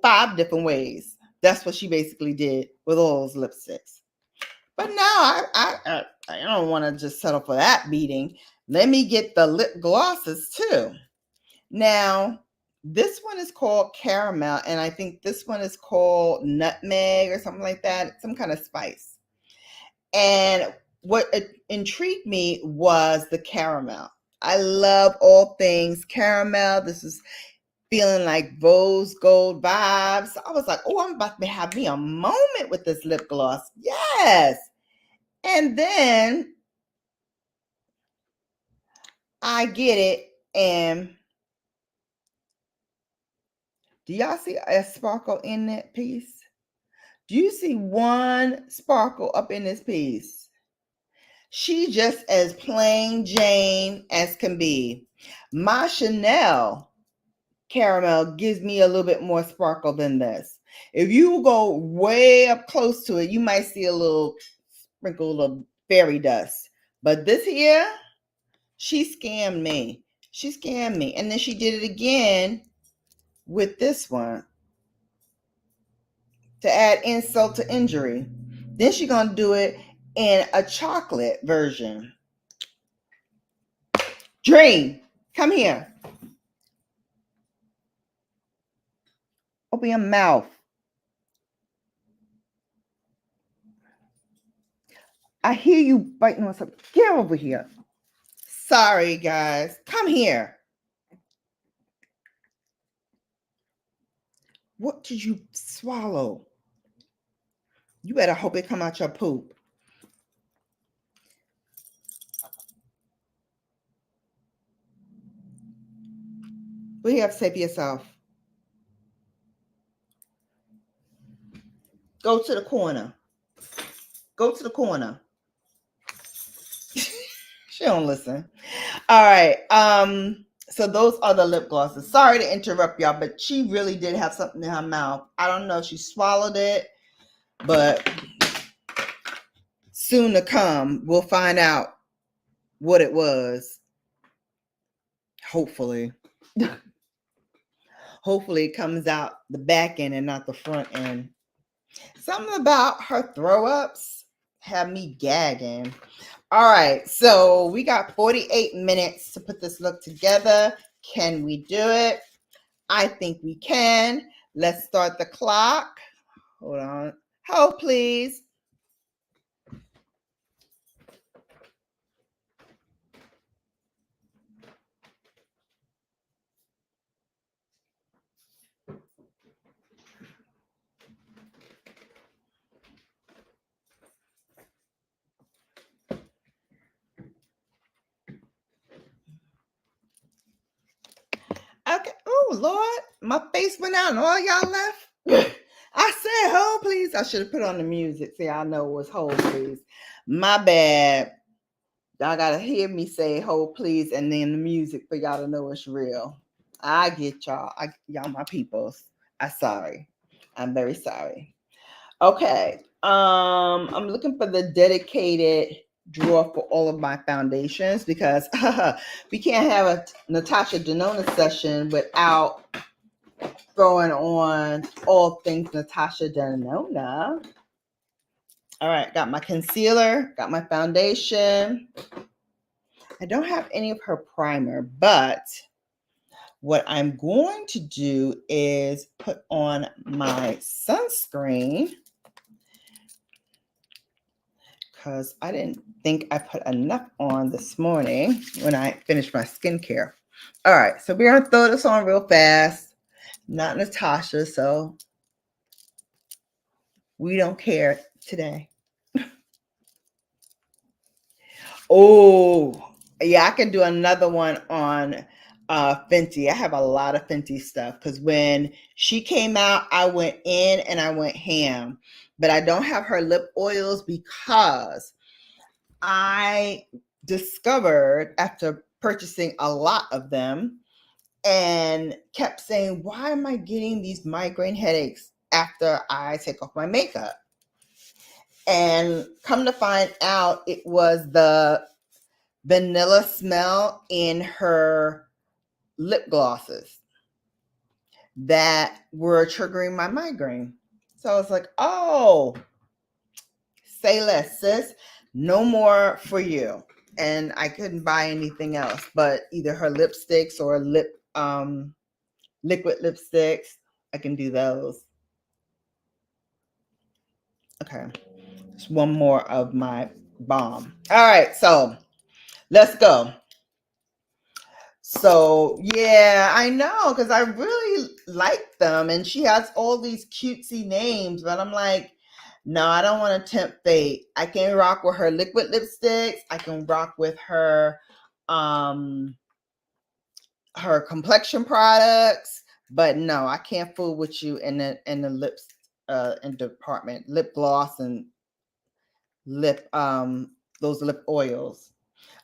5 different ways. That's what she basically did with all those lipsticks. But now I don't want to just settle for that beating. Let me get the lip glosses too. Now, this one is called caramel, and I think this one is called nutmeg or something like that, some kind of spice. And what intrigued me was the caramel. I love all things caramel. This is feeling like rose gold vibes. I was like, oh, I'm about to have me a moment with this lip gloss. Yes. And then I get it. And do y'all see a sparkle in that piece? Do you see one sparkle up in this piece? She just as plain Jane as can be. My Chanel caramel gives me a little bit more sparkle than this. If you go way up close to it, you might see a little sprinkle of fairy dust. But this here, she scammed me. She scammed me. And then she did it again with this one to add insult to injury. Then she's going to do it in a chocolate version. Dream, come here. Open your mouth. I hear you biting on something. Get over here. Sorry, guys. Come here. What did you swallow? You better hope it come out your poop. What do you have to say for yourself? Go to the corner. Go to the corner. She don't listen. All right. So those are the lip glosses. Sorry to interrupt y'all, but she really did have something in her mouth. I don't know if she swallowed it, but soon to come, we'll find out what it was. Hopefully. Hopefully it comes out the back end and not the front end. Something about her throw ups have me gagging. All right, so we got 48 minutes to put this look together. Can we do it? I think we can. Let's start the clock. Hold on. Hold, please. Okay. Oh, Lord, my face went out and all y'all left. I said, hold, please. I should have put on the music. See, I know it was hold, please. My bad. Y'all got to hear me say hold, please, and then the music for y'all to know it's real. I get y'all. Y'all my peoples. I'm sorry. I'm very sorry. Okay. I'm looking for the dedicated drawer for all of my foundations because we can't have a Natasha Denona session without throwing on all things Natasha Denona. All right, got my concealer, got my foundation. I don't have any of her primer, but what I'm going to do is put on my sunscreen because I didn't think I put enough on this morning when I finished my skincare. All right, so we're going to throw this on real fast. Not Natasha, so we don't care today. Oh, yeah, I can do another one on Fenty. I have a lot of Fenty stuff because when she came out, I went in and I went ham. But I don't have her lip oils because I discovered after purchasing a lot of them and kept saying, why am I getting these migraine headaches after I take off my makeup. And come to find out, it was the vanilla smell in her lip glosses that were triggering my migraine. So I was like, oh, say less, sis. No more for you. And I couldn't buy anything else but either her lipsticks or liquid lipsticks. I can do those. Okay. Just one more of my balm. All right, so let's go. So yeah, I know, because I really like them, and she has all these cutesy names, but I'm like, no, I don't want to tempt fate. I can rock with her liquid lipsticks. I can rock with her complexion products, but no, I can't fool with you in the lips in department, lip gloss and lip those lip oils.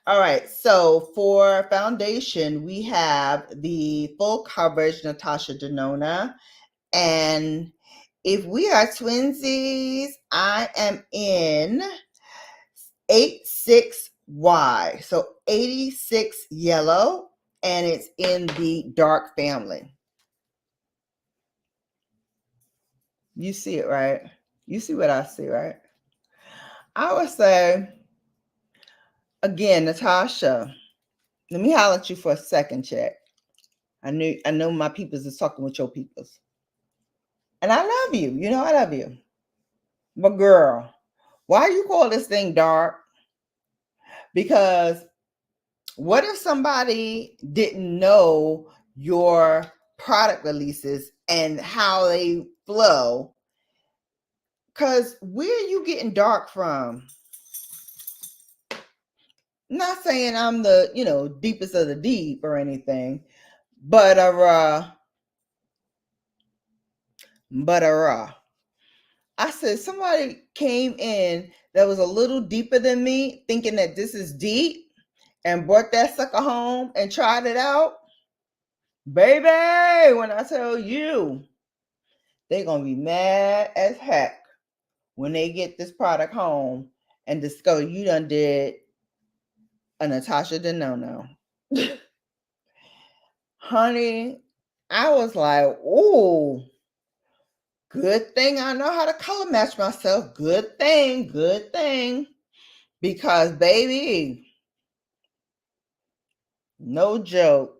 All right, so for foundation, we have the full coverage Natasha Denona. And if we are twinsies, I am in 86Y. So 86 yellow, and it's in the dark family. You see it, right? You see what I see, right? I would say, again, Natasha, let me holler at you for a second, check. I know my peoples is talking with your peoples. And I love you. You know I love you. But girl, why you call this thing dark? Because what if somebody didn't know your product releases and how they flow? Because where are you getting dark from? Not saying I'm the, deepest of the deep or anything, but I said somebody came in that was a little deeper than me, thinking that this is deep, and brought that sucker home and tried it out. Baby, when I tell you, they're going to be mad as heck when they get this product home and discover you done did a Natasha Denona. Honey, I was like, ooh, good thing I know how to color match myself. Good thing, good thing. Because, baby, no joke.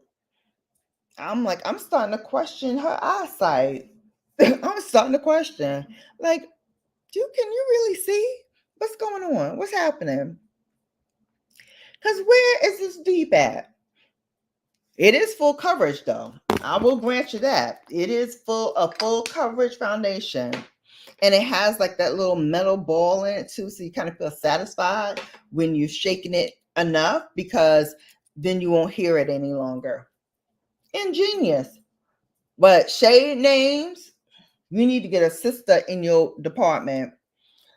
I'm like, I'm starting to question her eyesight. I'm starting to question. Like, can you really see what's going on? What's happening? Because where is this deep at? It is full coverage, though. I will grant you that. It is a full coverage foundation. And it has like that little metal ball in it too, so you kind of feel satisfied when you're shaking it enough, because then you won't hear it any longer. Ingenious. But shade names, you need to get a sister in your department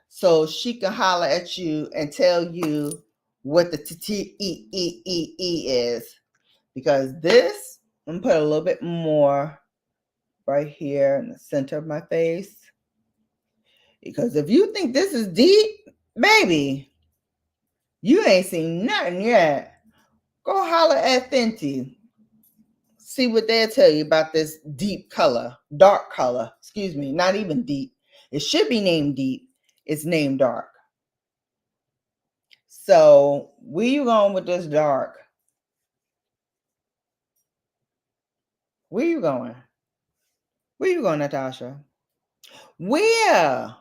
so she can holler at you and tell you what the T-E-E-E-E is. Because this, I'm going to put a little bit more right here in the center of my face. Because if you think this is deep, baby, you ain't seen nothing yet. Go holler at Fenty. See what they'll tell you about this deep color, dark color. Excuse me, not even deep. It should be named deep. It's named dark. So where you going with this dark? Where you going? Where you going, Natasha? Where?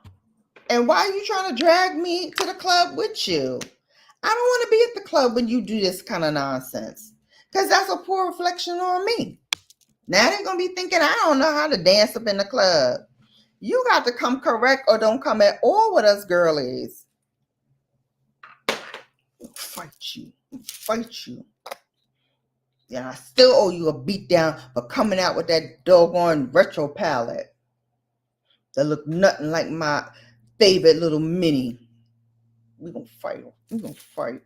And why are you trying to drag me to the club with you? I don't want to be at the club when you do this kind of nonsense, because that's a poor reflection on me. Now they're going to be thinking I don't know how to dance up in the club. You got to come correct or don't come at all with us girlies. Fight you. Fight you. Yeah, I still owe you a beat down for coming out with that doggone retro palette that look nothing like my favorite little mini. We're going to fight. We're going to fight.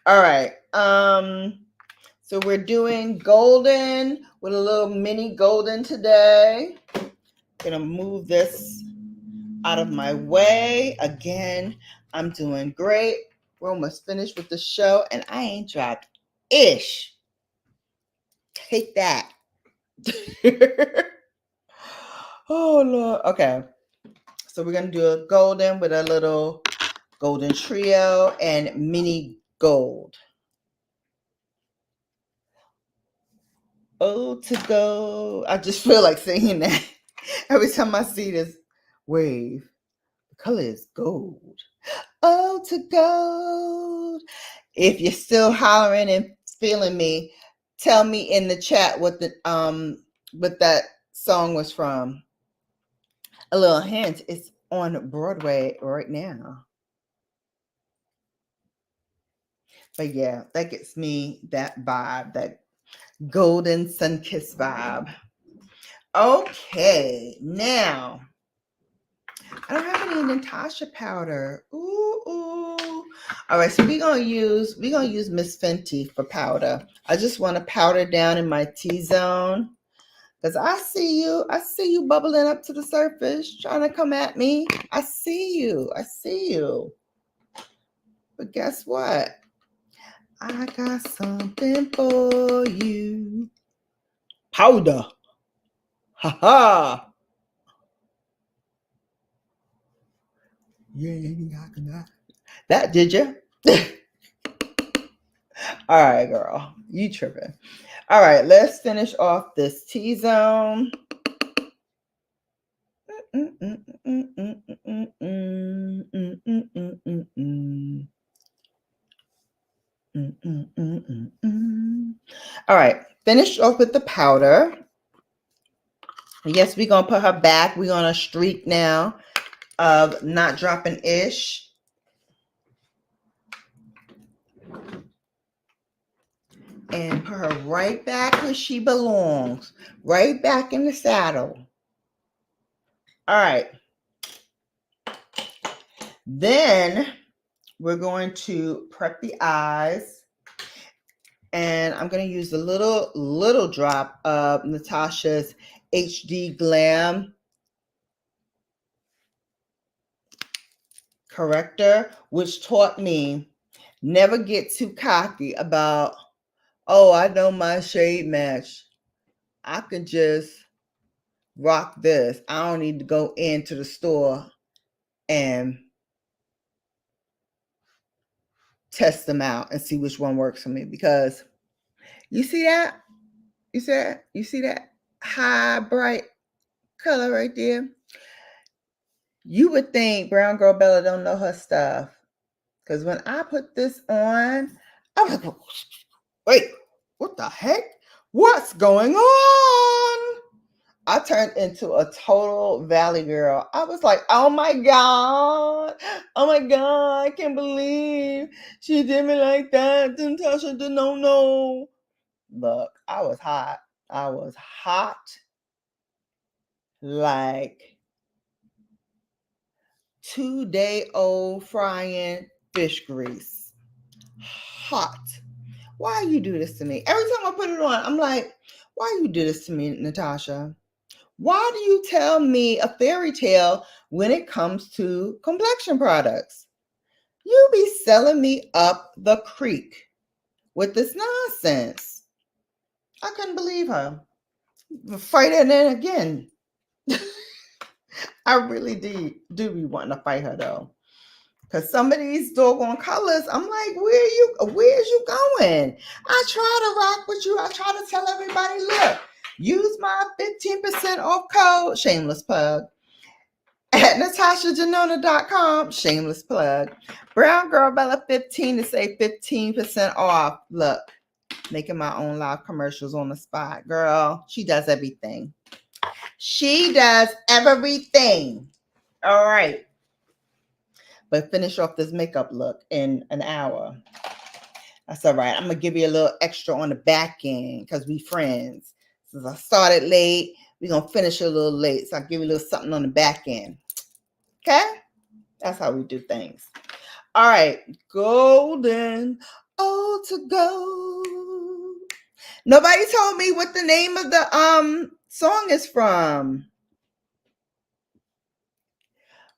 All right. So we're doing golden with a little mini golden today. Gonna move this out of my way. Again, I'm doing great. We're almost finished with the show and I ain't dropped ish. Take that. Oh Lord. Okay. So we're gonna do a golden with a little golden trio and mini gold. Oh, to go. I just feel like singing that every time I see this wave. The color is gold. Oh, to gold. If you're still hollering and feeling me, tell me in the chat what that song was from. A little hint, it's on Broadway right now. But yeah, that gets me that vibe, that golden sun-kissed vibe. Okay, now I don't have any Natasha powder. Ooh. All right, so we're gonna use Miss Fenty for powder. I just want to powder down in my T-zone because I see you bubbling up to the surface, trying to come at me. I see you. But guess what? I got something for you. Powder. Ha ha. Yeah, that did you? All right, girl. You tripping. All right, let's finish off this T-zone. All right, finish off with the powder. Yes, we're going to put her back. We're on a streak now of not dropping ish. And put her right back where she belongs. Right back in the saddle. All right. Then we're going to prep the eyes. And I'm going to use a little drop of Natasha's HD Glam corrector, which taught me never get too cocky about, oh, I know my shade match. I can just rock this. I don't need to go into the store and test them out and see which one works for me. Because you see that? You see that high, bright color right there? You would think Brown Girl Bella don't know her stuff. Because when I put this on, I was like, wait, what the heck? What's going on? I turned into a total Valley girl. I was like, oh my God. I can't believe she did me like that. Natasha did no know. Look, I was hot. Like 2-day-old frying fish grease. Hot. Why you do this to me? Every time I put it on, I'm like, why you do this to me, Natasha? Why do you tell me a fairy tale when it comes to complexion products? You be selling me up the creek with this nonsense. I couldn't believe her. Fight it in again. I really do be wanting to fight her though. Because some of these doggone colors, I'm like, where's you going? I try to rock with you. I try to tell everybody, look, use my 15% off code, shameless plug, at NatashaDenona.com, shameless plug. Brown Girl Bella 15 to say 15% off. Look, making my own live commercials on the spot. Girl, she does everything. All right. But finish off this makeup look in an hour. That's all right. I'm going to give you a little extra on the back end because we friends. Since I started late, we're going to finish a little late. So I'll give you a little something on the back end. Okay? That's how we do things. All right. Golden. Oh, to go. Nobody told me what the name of the song is from.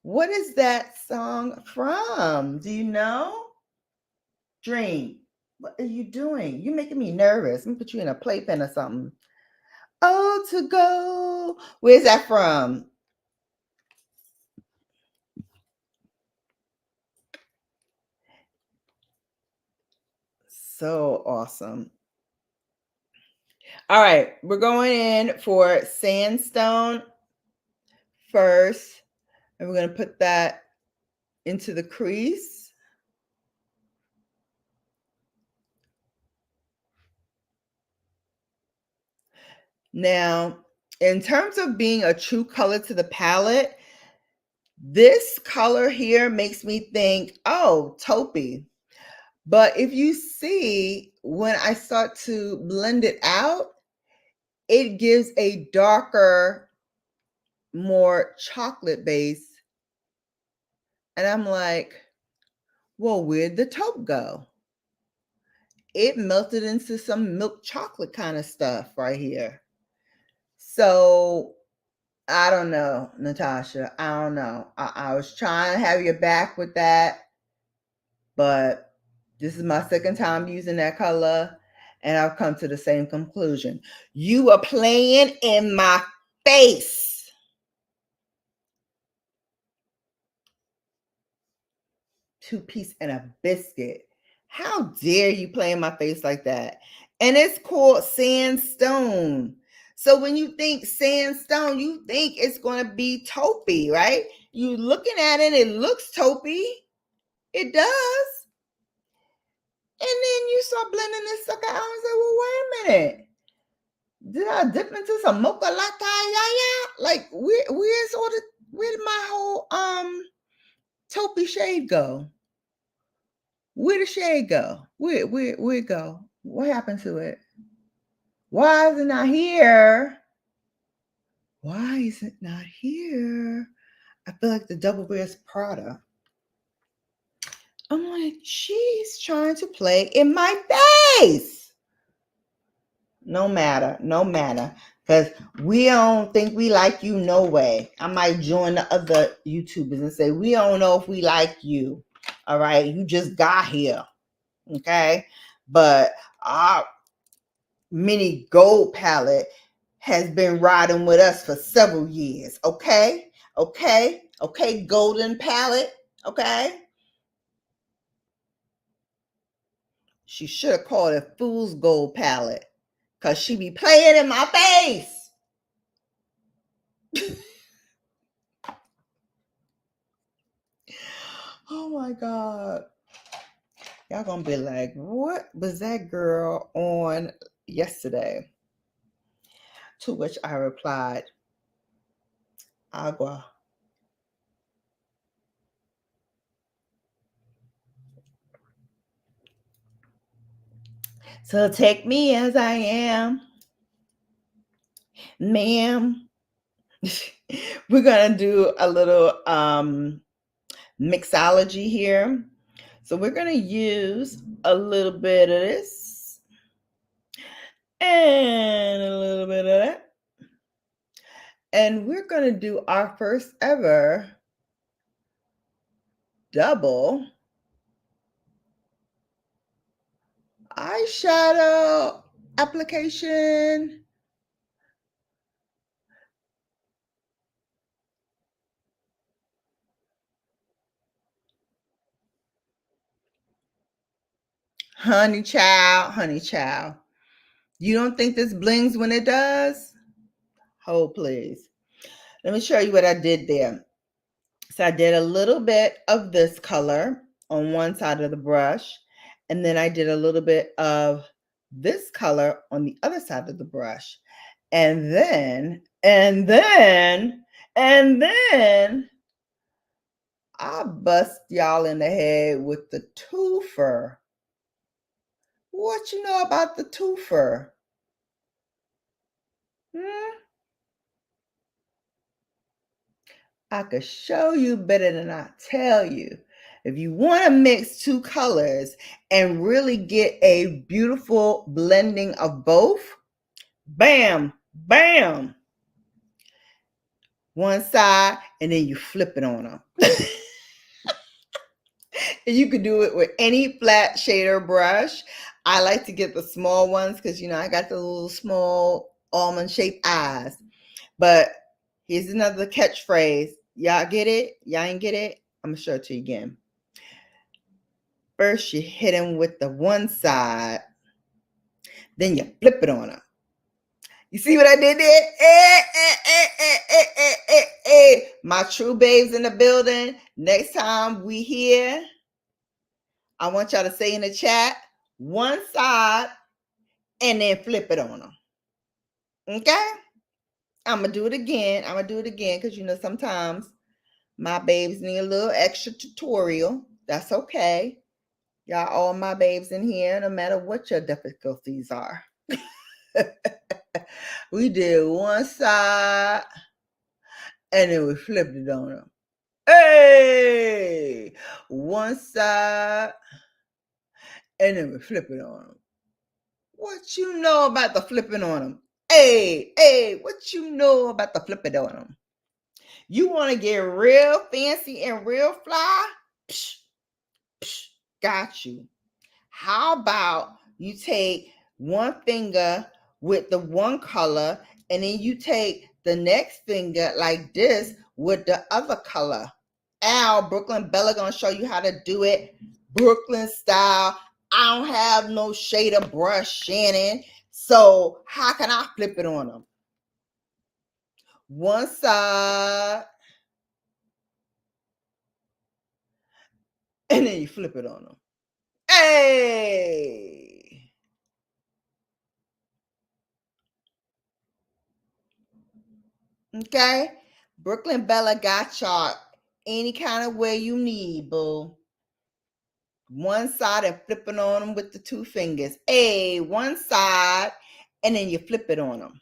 What is that song from? Do you know? Dream. What are you doing? You're making me nervous. I'm gonna put you in a playpen or something. Oh, to go. Where's that from? So awesome. All right, we're going in for sandstone first, and we're going to put that into the crease. Now, in terms of being a true color to the palette, this color here makes me think, oh, taupey. But if you see, when I start to blend it out, it gives a darker, more chocolate base. And I'm like, well, where'd the taupe go? It melted into some milk chocolate kind of stuff right here. So I don't know, Natasha. I don't know. I was trying to have your back with that, but this is my second time using that color, and I've come to the same conclusion. You are playing in my face. Two-piece and a biscuit. How dare you play in my face like that? And it's called sandstone. So when you think sandstone, you think it's going to be taupey, right? You looking at it, it looks taupey. It does. And then you start blending this sucker out and say, well, wait a minute. Did I dip into some mocha latte? Yeah. Like, where did my whole taupey shade go? Where did shade go? Where it go? What happened to it? Why is it not here? Why is it not here? I feel like the Double Wears Prada. I'm like, she's trying to play in my face. No matter. Because we don't think we like you no way. I might join the other YouTubers and say, we don't know if we like you. All right. You just got here. Okay. But our mini gold palette has been riding with us for several years. Okay. Golden palette. Okay. She should have called it Fool's Gold palette because she be playing in my face. Oh my God. Y'all gonna be like, what was that girl on yesterday? To which I replied, agua. So take me as I am, ma'am. We're gonna do a little mixology here. So we're gonna use a little bit of this and a little bit of that. And we're gonna do our first ever double eyeshadow application. Honey child. You don't think this blings when it does? Hold please. Let me show you what I did there. So I did a little bit of this color on one side of the brush, and then I did a little bit of this color on the other side of the brush. And then I bust y'all in the head with the twofer. What you know about the twofer? Hmm? I could show you better than I tell you. If you want to mix two colors and really get a beautiful blending of both, bam, bam, one side, and then you flip it on them. And you could do it with any flat shader brush. I like to get the small ones because, I got the little small almond shaped eyes. But here's another catchphrase. Y'all get it? Y'all ain't get it? I'm going to show it to you again. First, you hit them with the one side. Then you flip it on them. You see what I did there? My true babes in the building. Next time we here, I want y'all to say in the chat, one side, and then flip it on them. Okay? I'm going to do it again. Because, sometimes my babes need a little extra tutorial. That's okay. Y'all all my babes in here, no matter what your difficulties are. We did one side, and then we flipped it on them. Hey! One side, and then we flip it on them. What you know about the flipping on them? Hey, what you know about the flipping on them? You want to get real fancy and real fly? Psh, psh, got you. How about you take one finger with the one color, and then you take the next finger like this with the other color. Brooklyn Bella gonna show you how to do it Brooklyn style. I don't have no shader brush, Shannon. So how can I flip it on them? One side, and then you flip it on them. Hey! Okay? Brooklyn Bella got y'all any kind of way you need, boo. One side and flipping on them with the two fingers. One side, and then you flip it on them.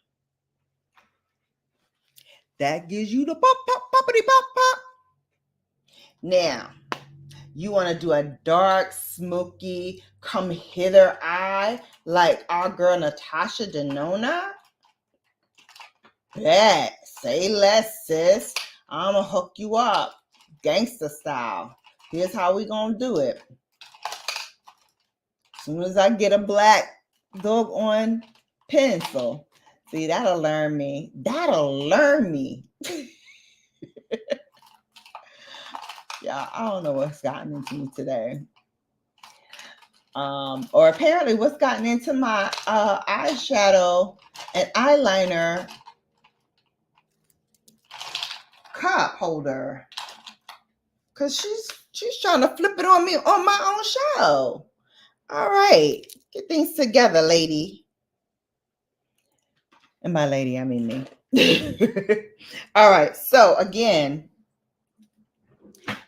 That gives you the pop, pop, poppity, pop, pop. Now, you want to do a dark, smoky, come hither eye like our girl Natasha Denona? Bet. Say less, sis. I'm going to hook you up. Gangster style. Here's how we going to do it. As soon as I get a black doggone pencil. See, that'll learn me. Yeah, I don't know what's gotten into me today. Or apparently what's gotten into my eyeshadow and eyeliner cup holder. Because she's trying to flip it on me on my own show. All right. Get things together, lady. And by lady, I mean me. All right. So again,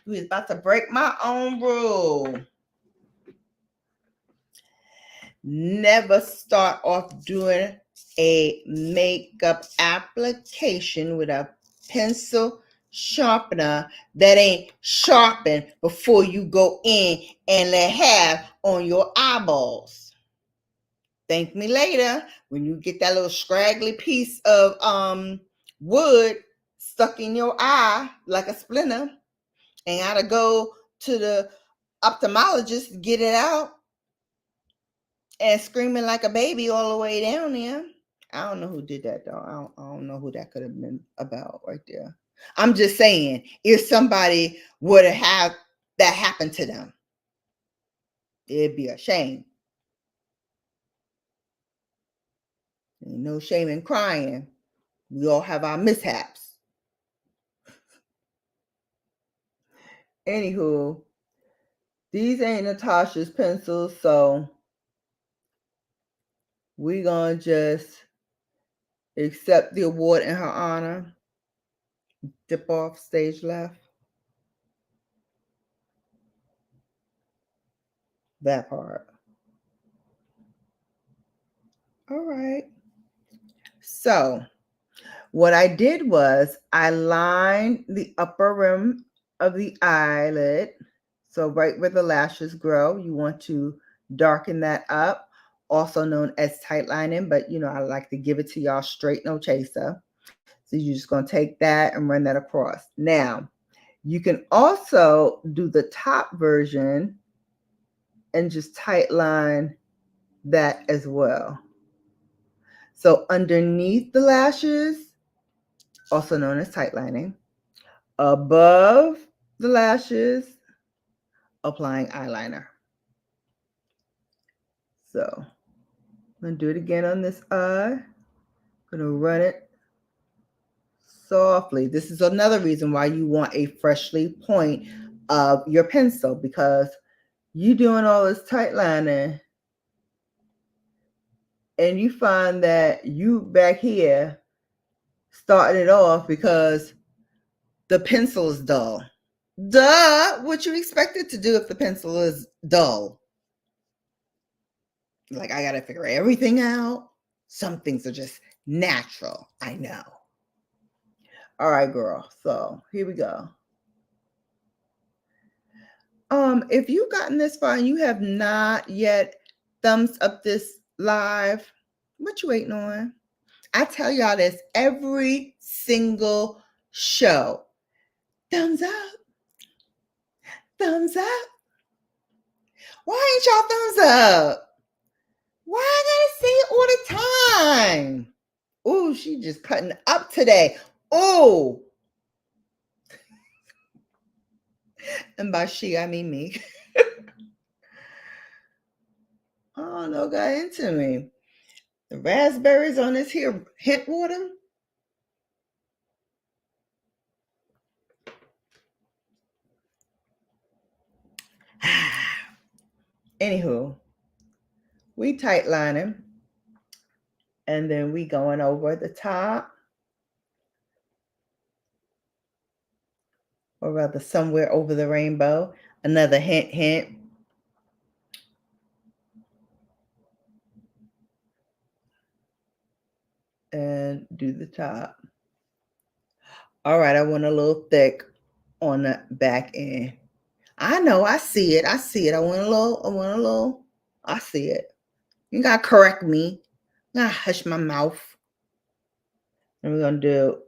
we was about to break my own rule. Never start off doing a makeup application with a pencil sharpener that ain't sharpened before you go in and let have on your eyeballs. Thank me later when you get that little scraggly piece of wood stuck in your eye like a splinter and gotta go to the ophthalmologist to get it out and screaming like a baby all the way down there. I don't know who did that though. I don't know who that could have been about right there. I'm just saying, if somebody would have that happen to them, it'd be a shame. Ain't no shame in crying. We all have our mishaps. Anywho, these ain't Natasha's pencils, so we gonna just accept the award in her honor. Dip off stage left. That part. All right. So what I did was I lined the upper rim of the eyelid. So right where the lashes grow, you want to darken that up, also known as tight lining, but I like to give it to y'all straight, no chaser. So you're just going to take that and run that across. Now, you can also do the top version and just tight line that as well. So underneath the lashes, also known as tight lining, above the lashes, applying eyeliner. So I'm going to do it again on this eye. I'm going to run it softly. This is another reason why you want a freshly point of your pencil, because you doing all this tight lining and you find that you back here starting it off because the pencil is dull. Duh, what you expect it to do if the pencil is dull? Like, I gotta figure everything out. Some things are just natural, I know. All right, girl, so here we go. If you've gotten this far and you have not yet thumbs up this live, what you waiting on? I tell y'all this every single show. Thumbs up. Thumbs up. Why ain't y'all thumbs up? Why I gotta say it all the time? Ooh, she just cutting up today. Oh. And by she, I mean me. Oh, no, got into me. The raspberries on this here hint water. Anywho, we tight lining, and then we going over the top, or rather somewhere over the rainbow. Another hint. And do the top. All right, I want a little thick on the back end. I know, I see it. I want a little. I see it. You gotta correct me. You gotta hush my mouth. And we're gonna do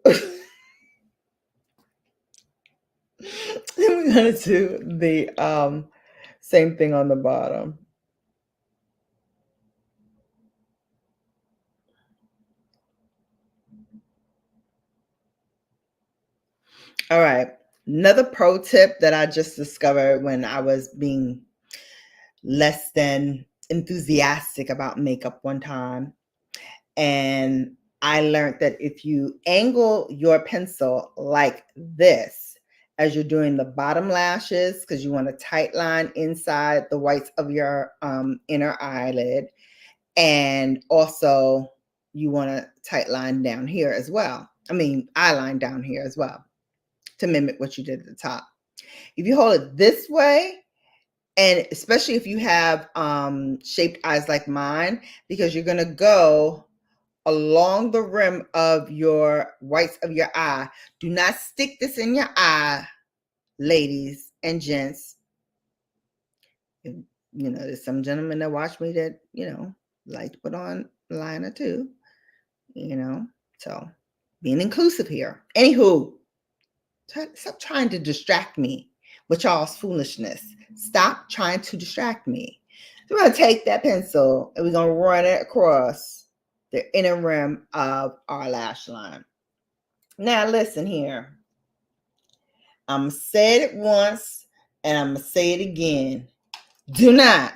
then we're gonna do the same thing on the bottom. All right. Another pro tip that I just discovered when I was being less than enthusiastic about makeup one time. And I learned that if you angle your pencil like this as you're doing the bottom lashes, because you want a tight line inside the whites of your inner eyelid, and also you want a tight line down here as well. I mean, eyeline down here as well, to mimic what you did at the top. If you hold it this way, and especially if you have shaped eyes like mine, because you're going to go along the rim of your whites of your eye. Do not stick this in your eye, ladies and gents. There's some gentlemen that watch me that, like to put on liner too, so being inclusive here. Anywho, stop trying to distract me with y'all's foolishness. Stop trying to distract me. So we're going to take that pencil and we're going to run it across the inner rim of our lash line. Now listen here. I'm going to say it once and I'm going to say it again. Do not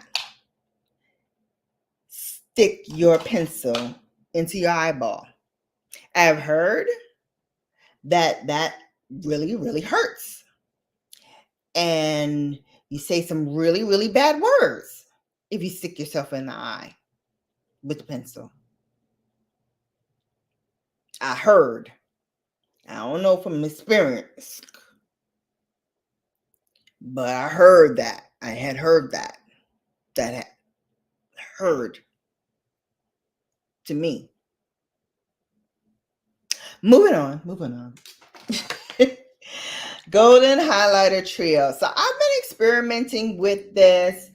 stick your pencil into your eyeball. I've heard that really, really hurts. And you say some really, really bad words if you stick yourself in the eye with the pencil. I heard. I don't know from experience, but I heard that. I had heard that. That had heard to me. Moving on. Golden highlighter trio. So I've been experimenting with this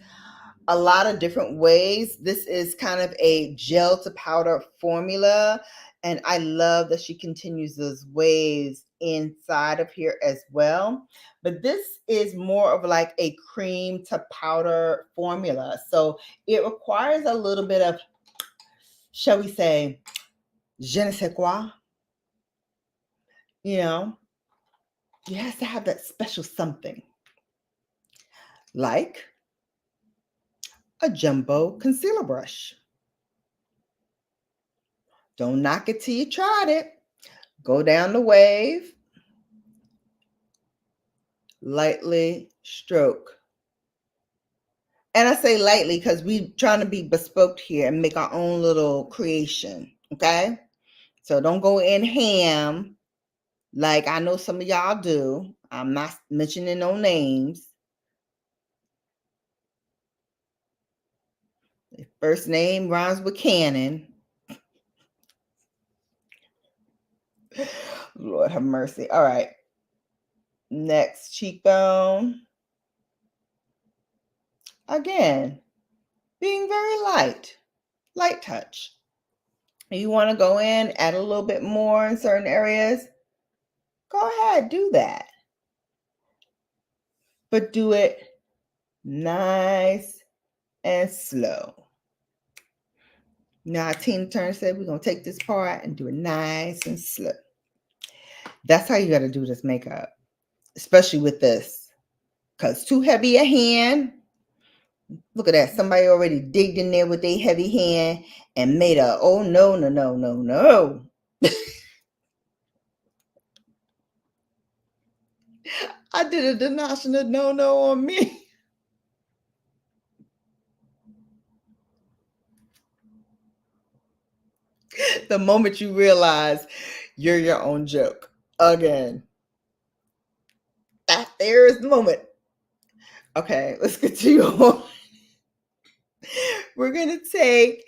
a lot of different ways. This is kind of a gel to powder formula, and I love that she continues those waves inside of here as well. But this is more of like a cream to powder formula, so it requires a little bit of, shall we say, je ne sais quoi. You know, you have to have that special something, like a jumbo concealer brush. Don't knock it till you tried it. Go down the wave, lightly stroke. And I say lightly because we're trying to be bespoke here and make our own little creation, okay? So don't go in ham like I know some of y'all do. I'm not mentioning no names. First name rhymes with cannon. Lord have mercy. All right. Next cheekbone. Again, being very light touch. You want to go in, add a little bit more in certain areas, go ahead, do that. But do it nice and slow. Now, Tina Turner said we're going to take this part and do it nice and slow. That's how you got to do this makeup, especially with this, because too heavy a hand. Look at that. Somebody already digged in there with their heavy hand and made a, oh, no, no, no, no, no. I did a denominational no on me. The moment you realize you're your own joke. Again. There is the moment. Okay, let's continue on. We're going to take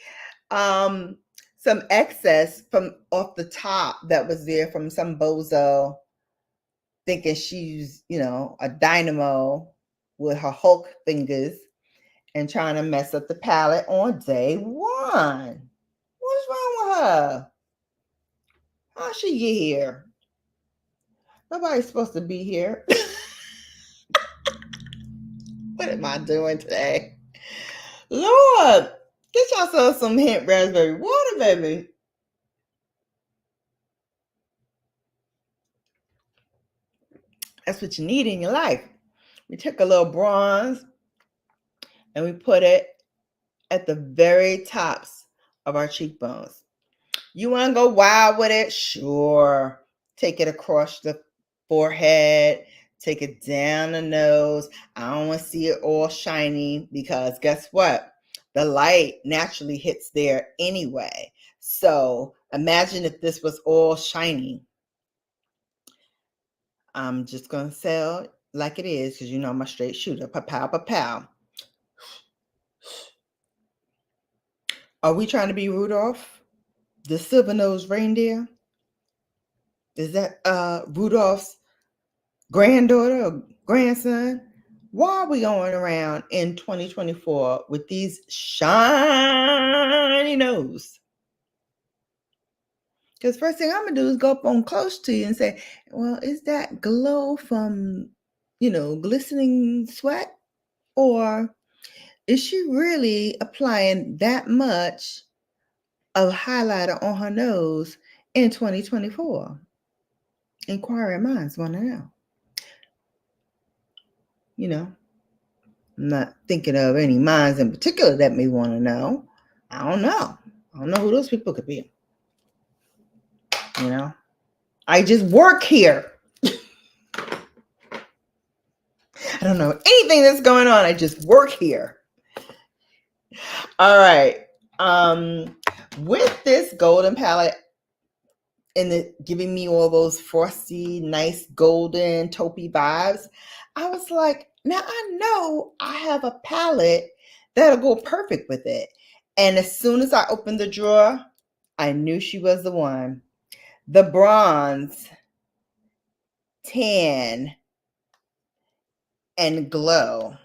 some excess from off the top that was there from some bozo thinking she's, a dynamo with her Hulk fingers and trying to mess up the palette on day one. What's wrong with her? How'd she get here? Nobody's supposed to be here. What am I doing today? Lord, get yourself some hint raspberry water, baby. That's what you need in your life. We took a little bronze and we put it at the very tops of our cheekbones. You want to go wild with it? Sure. Take it across the forehead. Take it down the nose. I don't want to see it all shiny because guess what? The light naturally hits there anyway. So imagine if this was all shiny. I'm just going to say it like it is because I'm a straight shooter. Pa-pow, pa-pow. Are we trying to be Rudolph, the silver-nosed reindeer? Is that Rudolph's granddaughter or grandson? Why are we going around in 2024 with these shiny nose? Because first thing I'm going to do is go up on close to you and say, well, is that glow from, glistening sweat? Or is she really applying that much of highlighter on her nose in 2024? Inquiring minds want to know. I'm not thinking of any minds in particular that may want to know. I don't know. I don't know who those people could be. I just work here. I don't know anything that's going on. I just work here. All right. With this golden palette and giving me all those frosty, nice golden taupey vibes, I was like, now I know I have a palette that'll go perfect with it. And as soon as I opened the drawer, I knew she was the one. The bronze tan and glow.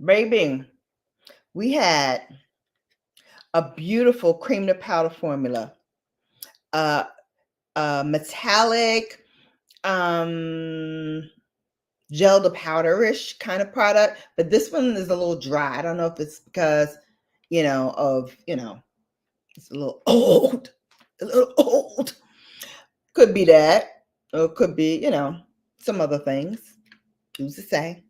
Baby, we had a beautiful cream to powder formula, uh, metallic, gel to powderish kind of product, but this one is a little dry. I don't know if it's because, it's a little old, a little old. Could be that, or it could be, some other things. Who's to say?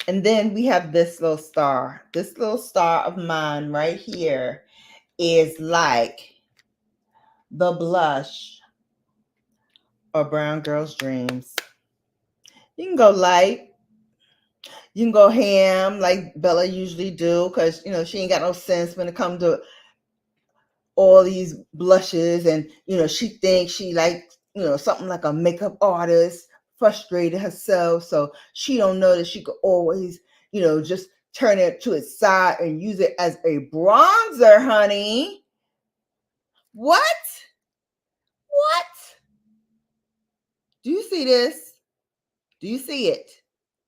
And then we have this little star. This little star of mine right here is like the blush or Brown Girl's Dreams. You can go light. You can go ham like Bella usually do because, she ain't got no sense when it comes to all these blushes. And, she thinks she like, something like a makeup artist, frustrated herself. So she don't know that she could always, just turn it to its side and use it as a bronzer, honey. What? What? Do you see this? Do you see it?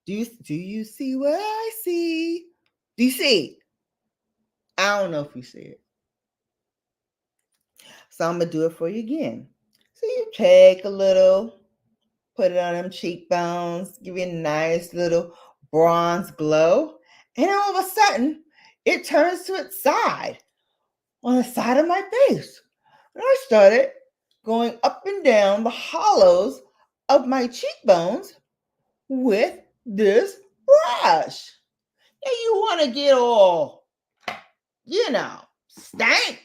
Do you see what I see? Do you see? I don't know if you see it. So I'm going to do it for you again. So you take a little, put it on them cheekbones, give you a nice little bronze glow. And all of a sudden, it turns to its side, on the side of my face. And I started going up and down the hollows of my cheekbones with this brush. And you want to get all, stank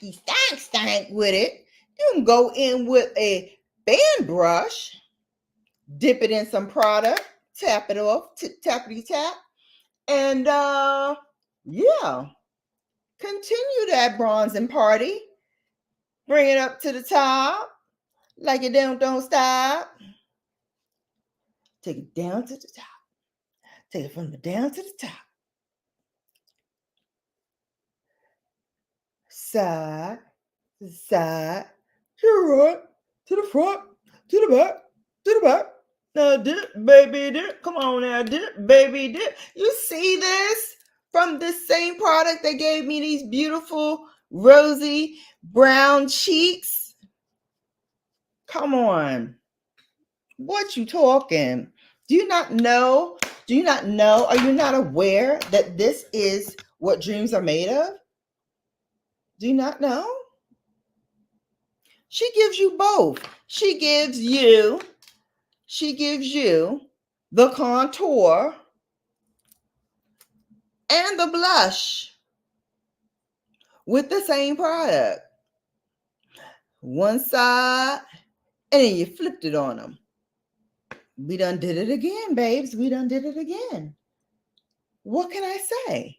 with it. You can go in with a band brush, dip it in some product, tap it off, tappity tap, and yeah, continue that bronzing party. Bring it up to the top, like it don't stop. Take it down to the top. Take it from the down to the top. Side to the side, to the right, to the front, to the back, to the back. Now dip, baby, dip. Come on now, dip, baby, dip. You see this? From this same product that gave me these beautiful rosy brown cheeks. Come on. What you talking? Do you not know? Do you not know? Are you not aware that this is what dreams are made of? Do you not know? She gives you both. She gives you the contour and the blush with the same product. One side, and then you flipped it on them. We done did it again, babes. We done did it again. What can I say?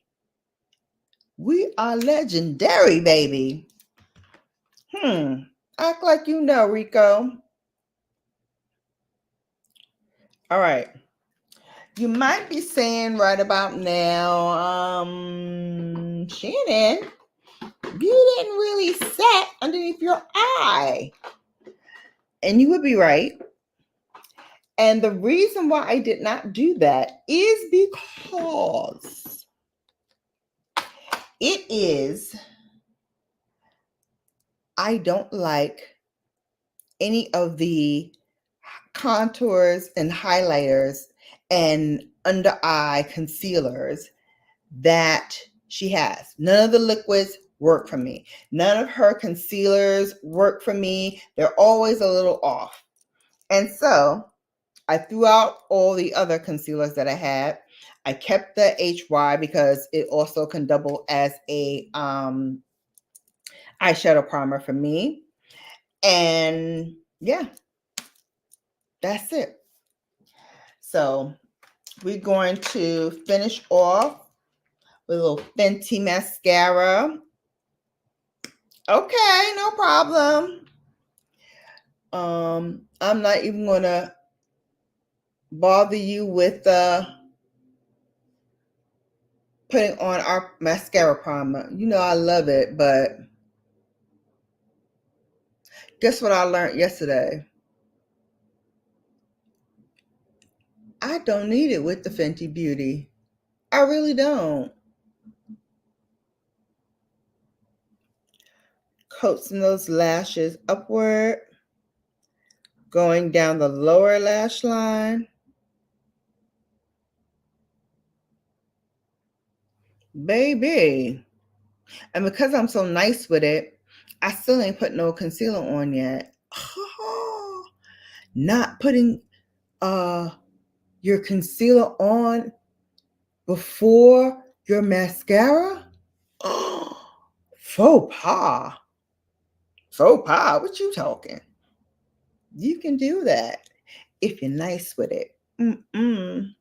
We are legendary, baby. Act like you know, Rico. All right. You might be saying right about now, Shannon, you didn't really set underneath your eye. And you would be right. And the reason why I did not do that is because I don't like any of the contours and highlighters and under eye concealers that she has. None of the liquids work for me. None of her concealers work for me. They're always a little off. And so I threw out all the other concealers that I had. I kept the HY because it also can double as a eyeshadow primer for me. And yeah, that's it. So we're going to finish off with a little Fenty mascara. Okay, no problem. I'm not even gonna bother you with putting on our mascara primer. You know I love it, but guess what I learned yesterday? I don't need it with the Fenty Beauty. I really don't. Coaxing those lashes upward, going down the lower lash line. Baby. And because I'm so nice with it, I still ain't put no concealer on yet. Not putting your concealer on before your mascara? Faux pas. Faux pas? What you talking? You can do that if you're nice with it. Mm-mm.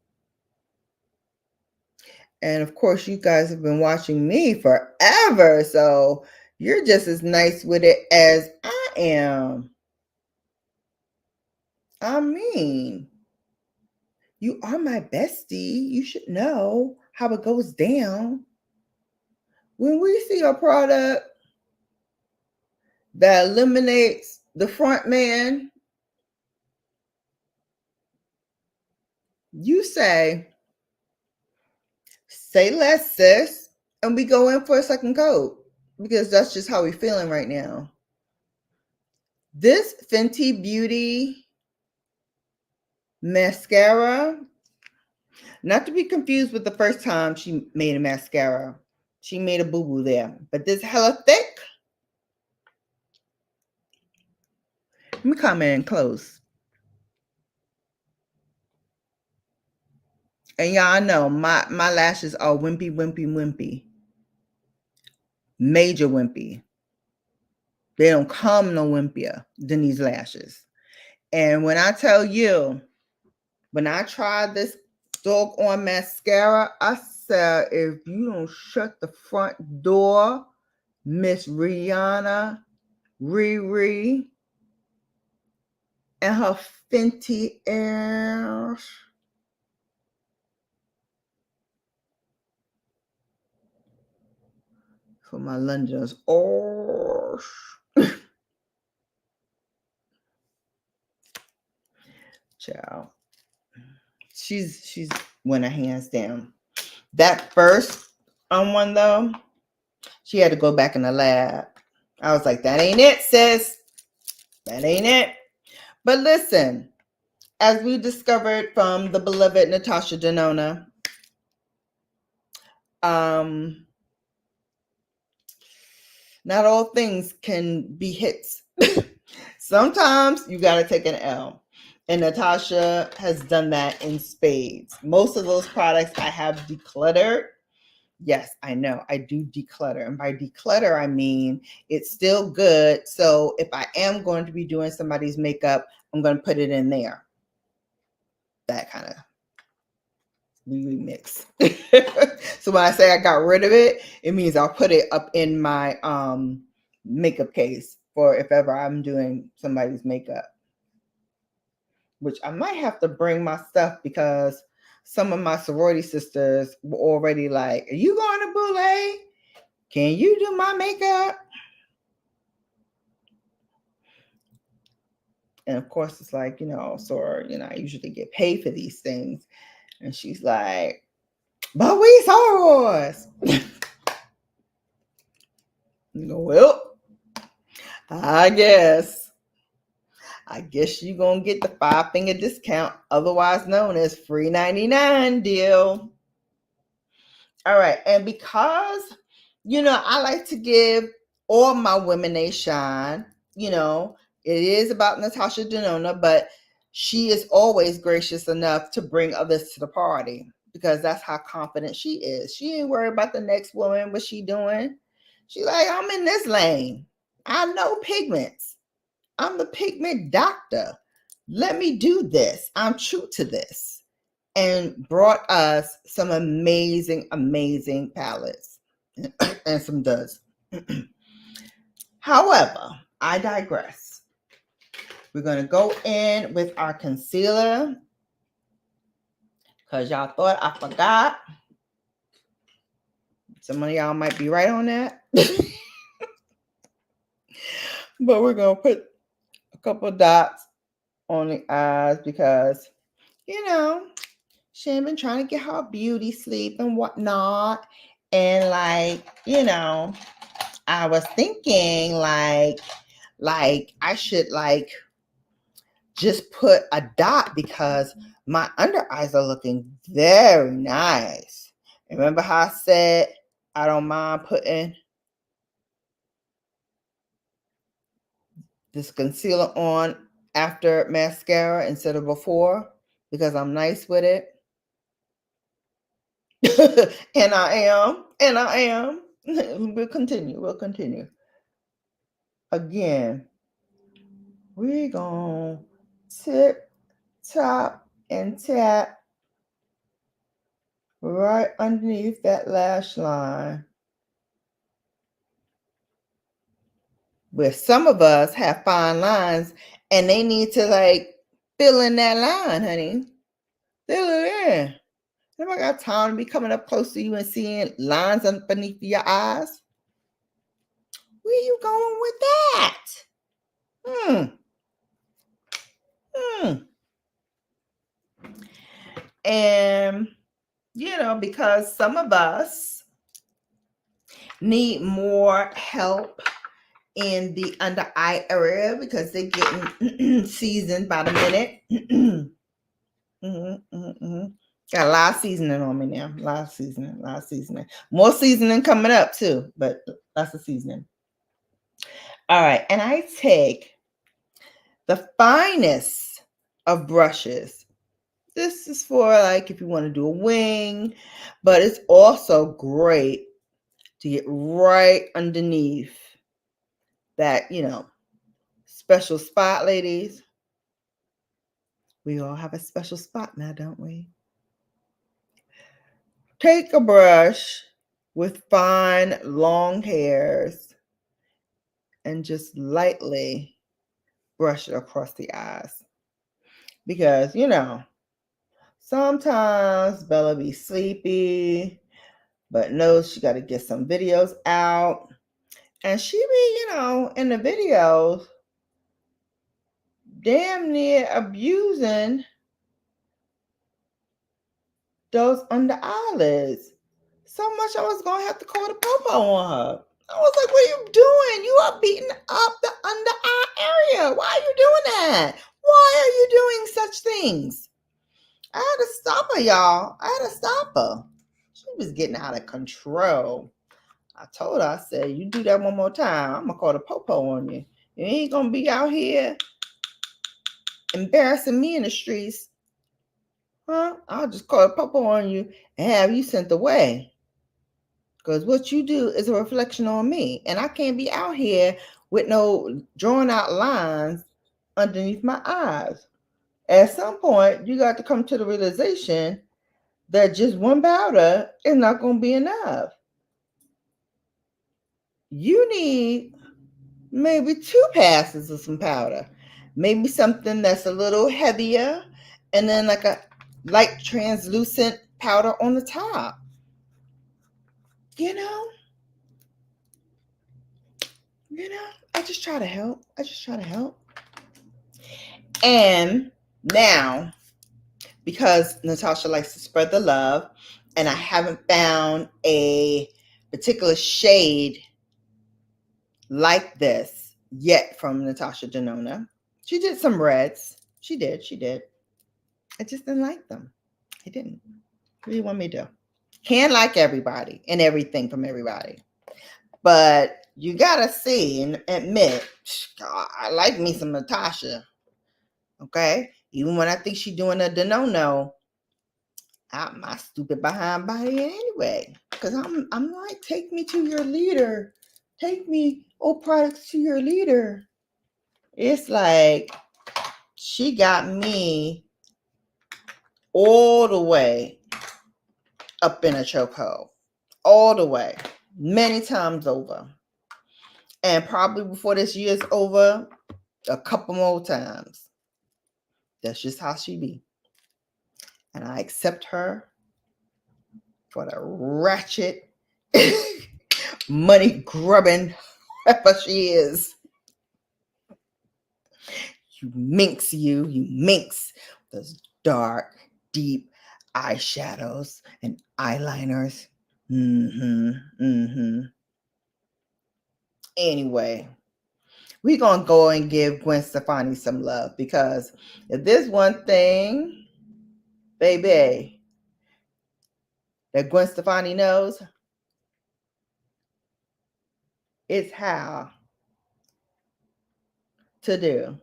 And of course, you guys have been watching me forever, so you're just as nice with it as I am. I mean, you are my bestie. You should know how it goes down. When we see a product that eliminates the front man, you say less, sis, and we go in for a second coat because that's just how we're feeling right now. This Fenty Beauty mascara, not to be confused with the first time she made a mascara. She made a boo-boo there. But this hella thick. Let me come in close. And y'all know my lashes are wimpy, wimpy, wimpy. Major wimpy. They don't come no wimpier than these lashes. And when I tell you, when I tried this doggone mascara, I said, if you don't shut the front door, Miss Rihanna, Riri, and her Fenty ass. For my Londoners. Oh, child. She's went her hands down. That first one though, she had to go back in the lab. I was like, that ain't it, sis. That ain't it. But listen, as we discovered from the beloved Natasha Denona, not all things can be hits. Sometimes you got to take an L. And Natasha has done that in spades. Most of those products I have decluttered. Yes, I know. I do declutter. And by declutter, I mean it's still good. So if I am going to be doing somebody's makeup, I'm going to put it in there. That kind of remix. So when I say I got rid of it, it means I'll put it up in my makeup case for if ever I'm doing somebody's makeup. Which I might have to bring my stuff because some of my sorority sisters were already like, are you going to Boulay? Can you do my makeup? And of course, it's like, I usually get paid for these things. And she's like, but we sorors. Well, I guess you're going to get the 5-finger discount, otherwise known as free 99 deal. All right. And because, I like to give all my women a shine, it is about Natasha Denona, but she is always gracious enough to bring others to the party because that's how confident she is. She ain't worried about the next woman, what she doing. She like, I'm in this lane. I know pigments. I'm the pigment doctor. Let me do this. I'm true to this. And brought us some amazing, amazing palettes and some duds. However, I digress. We're going to go in with our concealer because y'all thought I forgot. Some of y'all might be right on that. But we're going to put a couple dots on the eyes because, She ain't been trying to get her beauty sleep and whatnot. And like, I was thinking like I should like just put a dot because my under eyes are looking very nice. Remember how I said I don't mind putting this concealer on after mascara instead of before because I'm nice with it. And I am. We'll continue. Again, we're going to tip, top, and tap right underneath that lash line. Where some of us have fine lines and they need to like fill in that line, honey. Fill it in. Nobody got time to be coming up close to you and seeing lines underneath your eyes. Where you going with that? And, because some of us need more help in the under eye area because they're getting seasoned by the minute. Got a lot of seasoning on me now. A lot of seasoning. More seasoning coming up too, but lots of seasoning. All right, and I take the finest of brushes. This is for like if you want to do a wing, but it's also great to get right underneath that, special spot, ladies. We all have a special spot now, don't we? Take a brush with fine, long hairs and just lightly brush it across the eyes. Because, sometimes Bella be sleepy, but knows she got to get some videos out. And she be, in the videos, damn near abusing those under eyelids. So much I was going to have to call the popo on her. I was like, what are you doing? You are beating up the under eye area. Why are you doing that? Why are you doing such things? I had to stop her, y'all. I had to stop her. She was getting out of control. I told her, I said, you do that one more time, I'm going to call the popo on you. You ain't going to be out here embarrassing me in the streets. Huh? I'll just call the popo on you and have you sent away. Because what you do is a reflection on me. And I can't be out here with no drawn out lines underneath my eyes. At some point, you got to come to the realization that just one powder is not going to be enough. You need maybe 2 passes of some powder. Maybe something that's a little heavier and then like a light translucent powder on the top. I just try to help. And now, because Natasha likes to spread the love, and I haven't found a particular shade like this yet from Natasha Denona. She did some reds. She did. I just didn't like them. I didn't. What do you want me to do? Can't like everybody and everything from everybody. But you gotta see and admit, God, I like me some Natasha. Okay? Even when I think she's doing a no, out my stupid behind body anyway. Because I'm like, take me to your leader. Take me, products to your leader. It's like she got me all the way up in a chokehold. All the way. Many times over. And probably before this year's over, a couple more times. That's just how she be. And I accept her for the ratchet, money grubbing heifer she is. You minx. Those dark, deep eyeshadows and eyeliners. Mm-hmm. Anyway, we're going to go and give Gwen Stefani some love, because if there's one thing, baby, that Gwen Stefani knows, it's how to do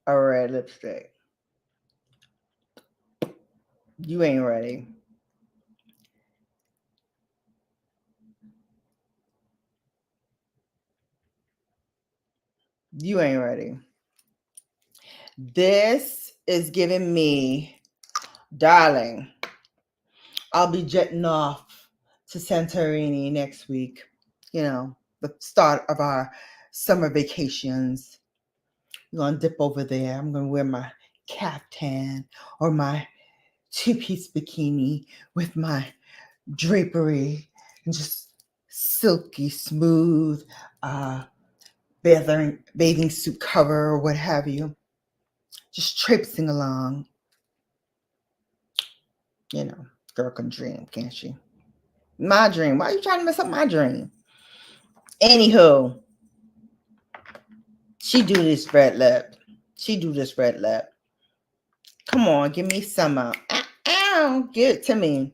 a red lipstick. You ain't ready. You ain't ready. This is giving me, darling, I'll be jetting off to Santorini next week. You know, the start of our summer vacations. I'm going to dip over there. I'm going to wear my caftan or my two-piece bikini with my drapery and just silky smooth bathing suit cover or what have you. Just traipsing along. You know, girl can dream, can't she? My dream. Why are you trying to mess up my dream? Anywho, she do this red lip. Come on, give me some. Give it to me.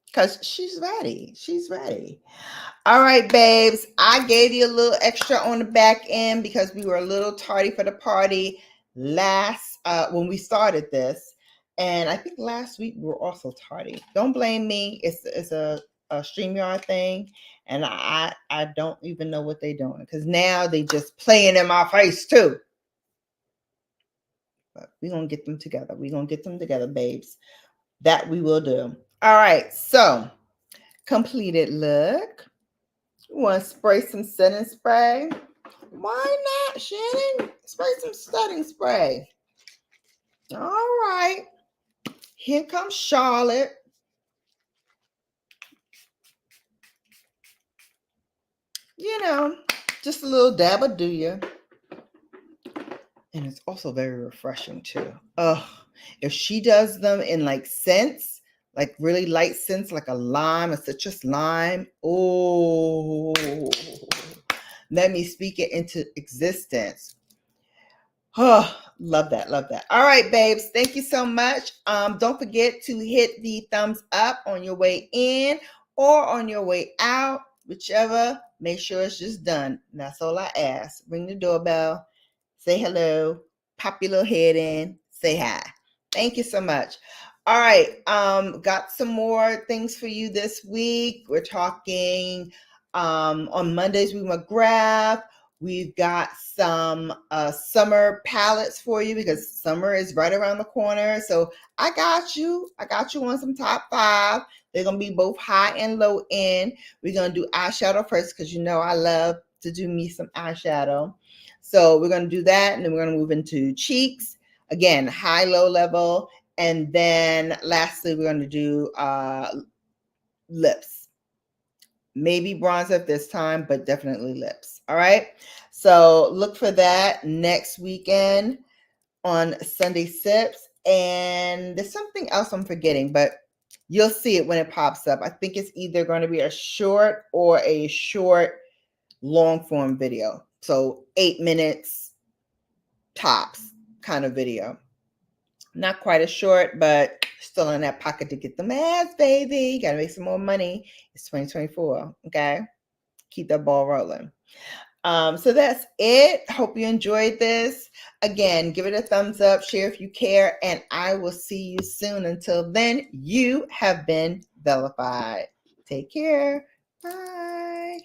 Because she's ready. All right, babes. I gave you a little extra on the back end because we were a little tardy for the party when we started this. And I think last week we were also tardy. Don't blame me. It's a StreamYard thing. And I don't even know what they're doing, because now they just playing in my face too. But we're going to get them together. Babes. That we will do. All right. So, completed look. You want to spray some setting spray? Why not, Shannon? Spray some setting spray. All right. Here comes Charlotte. You know, just a little dab will do you. And it's also very refreshing too. If she does them in like scents, like really light scents, like a citrus lime. Oh, let me speak it into existence. Oh, love that. All right, babes. Thank you so much. Don't forget to hit the thumbs up on your way in or on your way out, whichever. Make sure it's just done. And that's all I ask. Ring the doorbell, say hello, pop your little head in, say hi. Thank you so much. All right. Got some more things for you this week. We're talking on Mondays we McGrath. We've got some summer palettes for you, because summer is right around the corner. So I got you on some top 5. They're going to be both high and low end. We're going to do eyeshadow first, because you know I love to do me some eyeshadow. So we're going to do that, and then we're going to move into cheeks. Again, high, low level. And then lastly, we're going to do lips. Maybe bronzer this time, but definitely lips. All right. So look for that next weekend on Sunday Sips. And there's something else I'm forgetting, but you'll see it when it pops up. I think it's either going to be a short or a short long form video. So 8 minutes tops kind of video. Not quite as short, but still in that pocket to get them ads, baby. Got to make some more money. It's 2024. Okay. Keep that ball rolling. So that's it. Hope you enjoyed this. Again, give it a thumbs up, share if you care, and I will see you soon. Until then, you have been Bellified. Take care. Bye.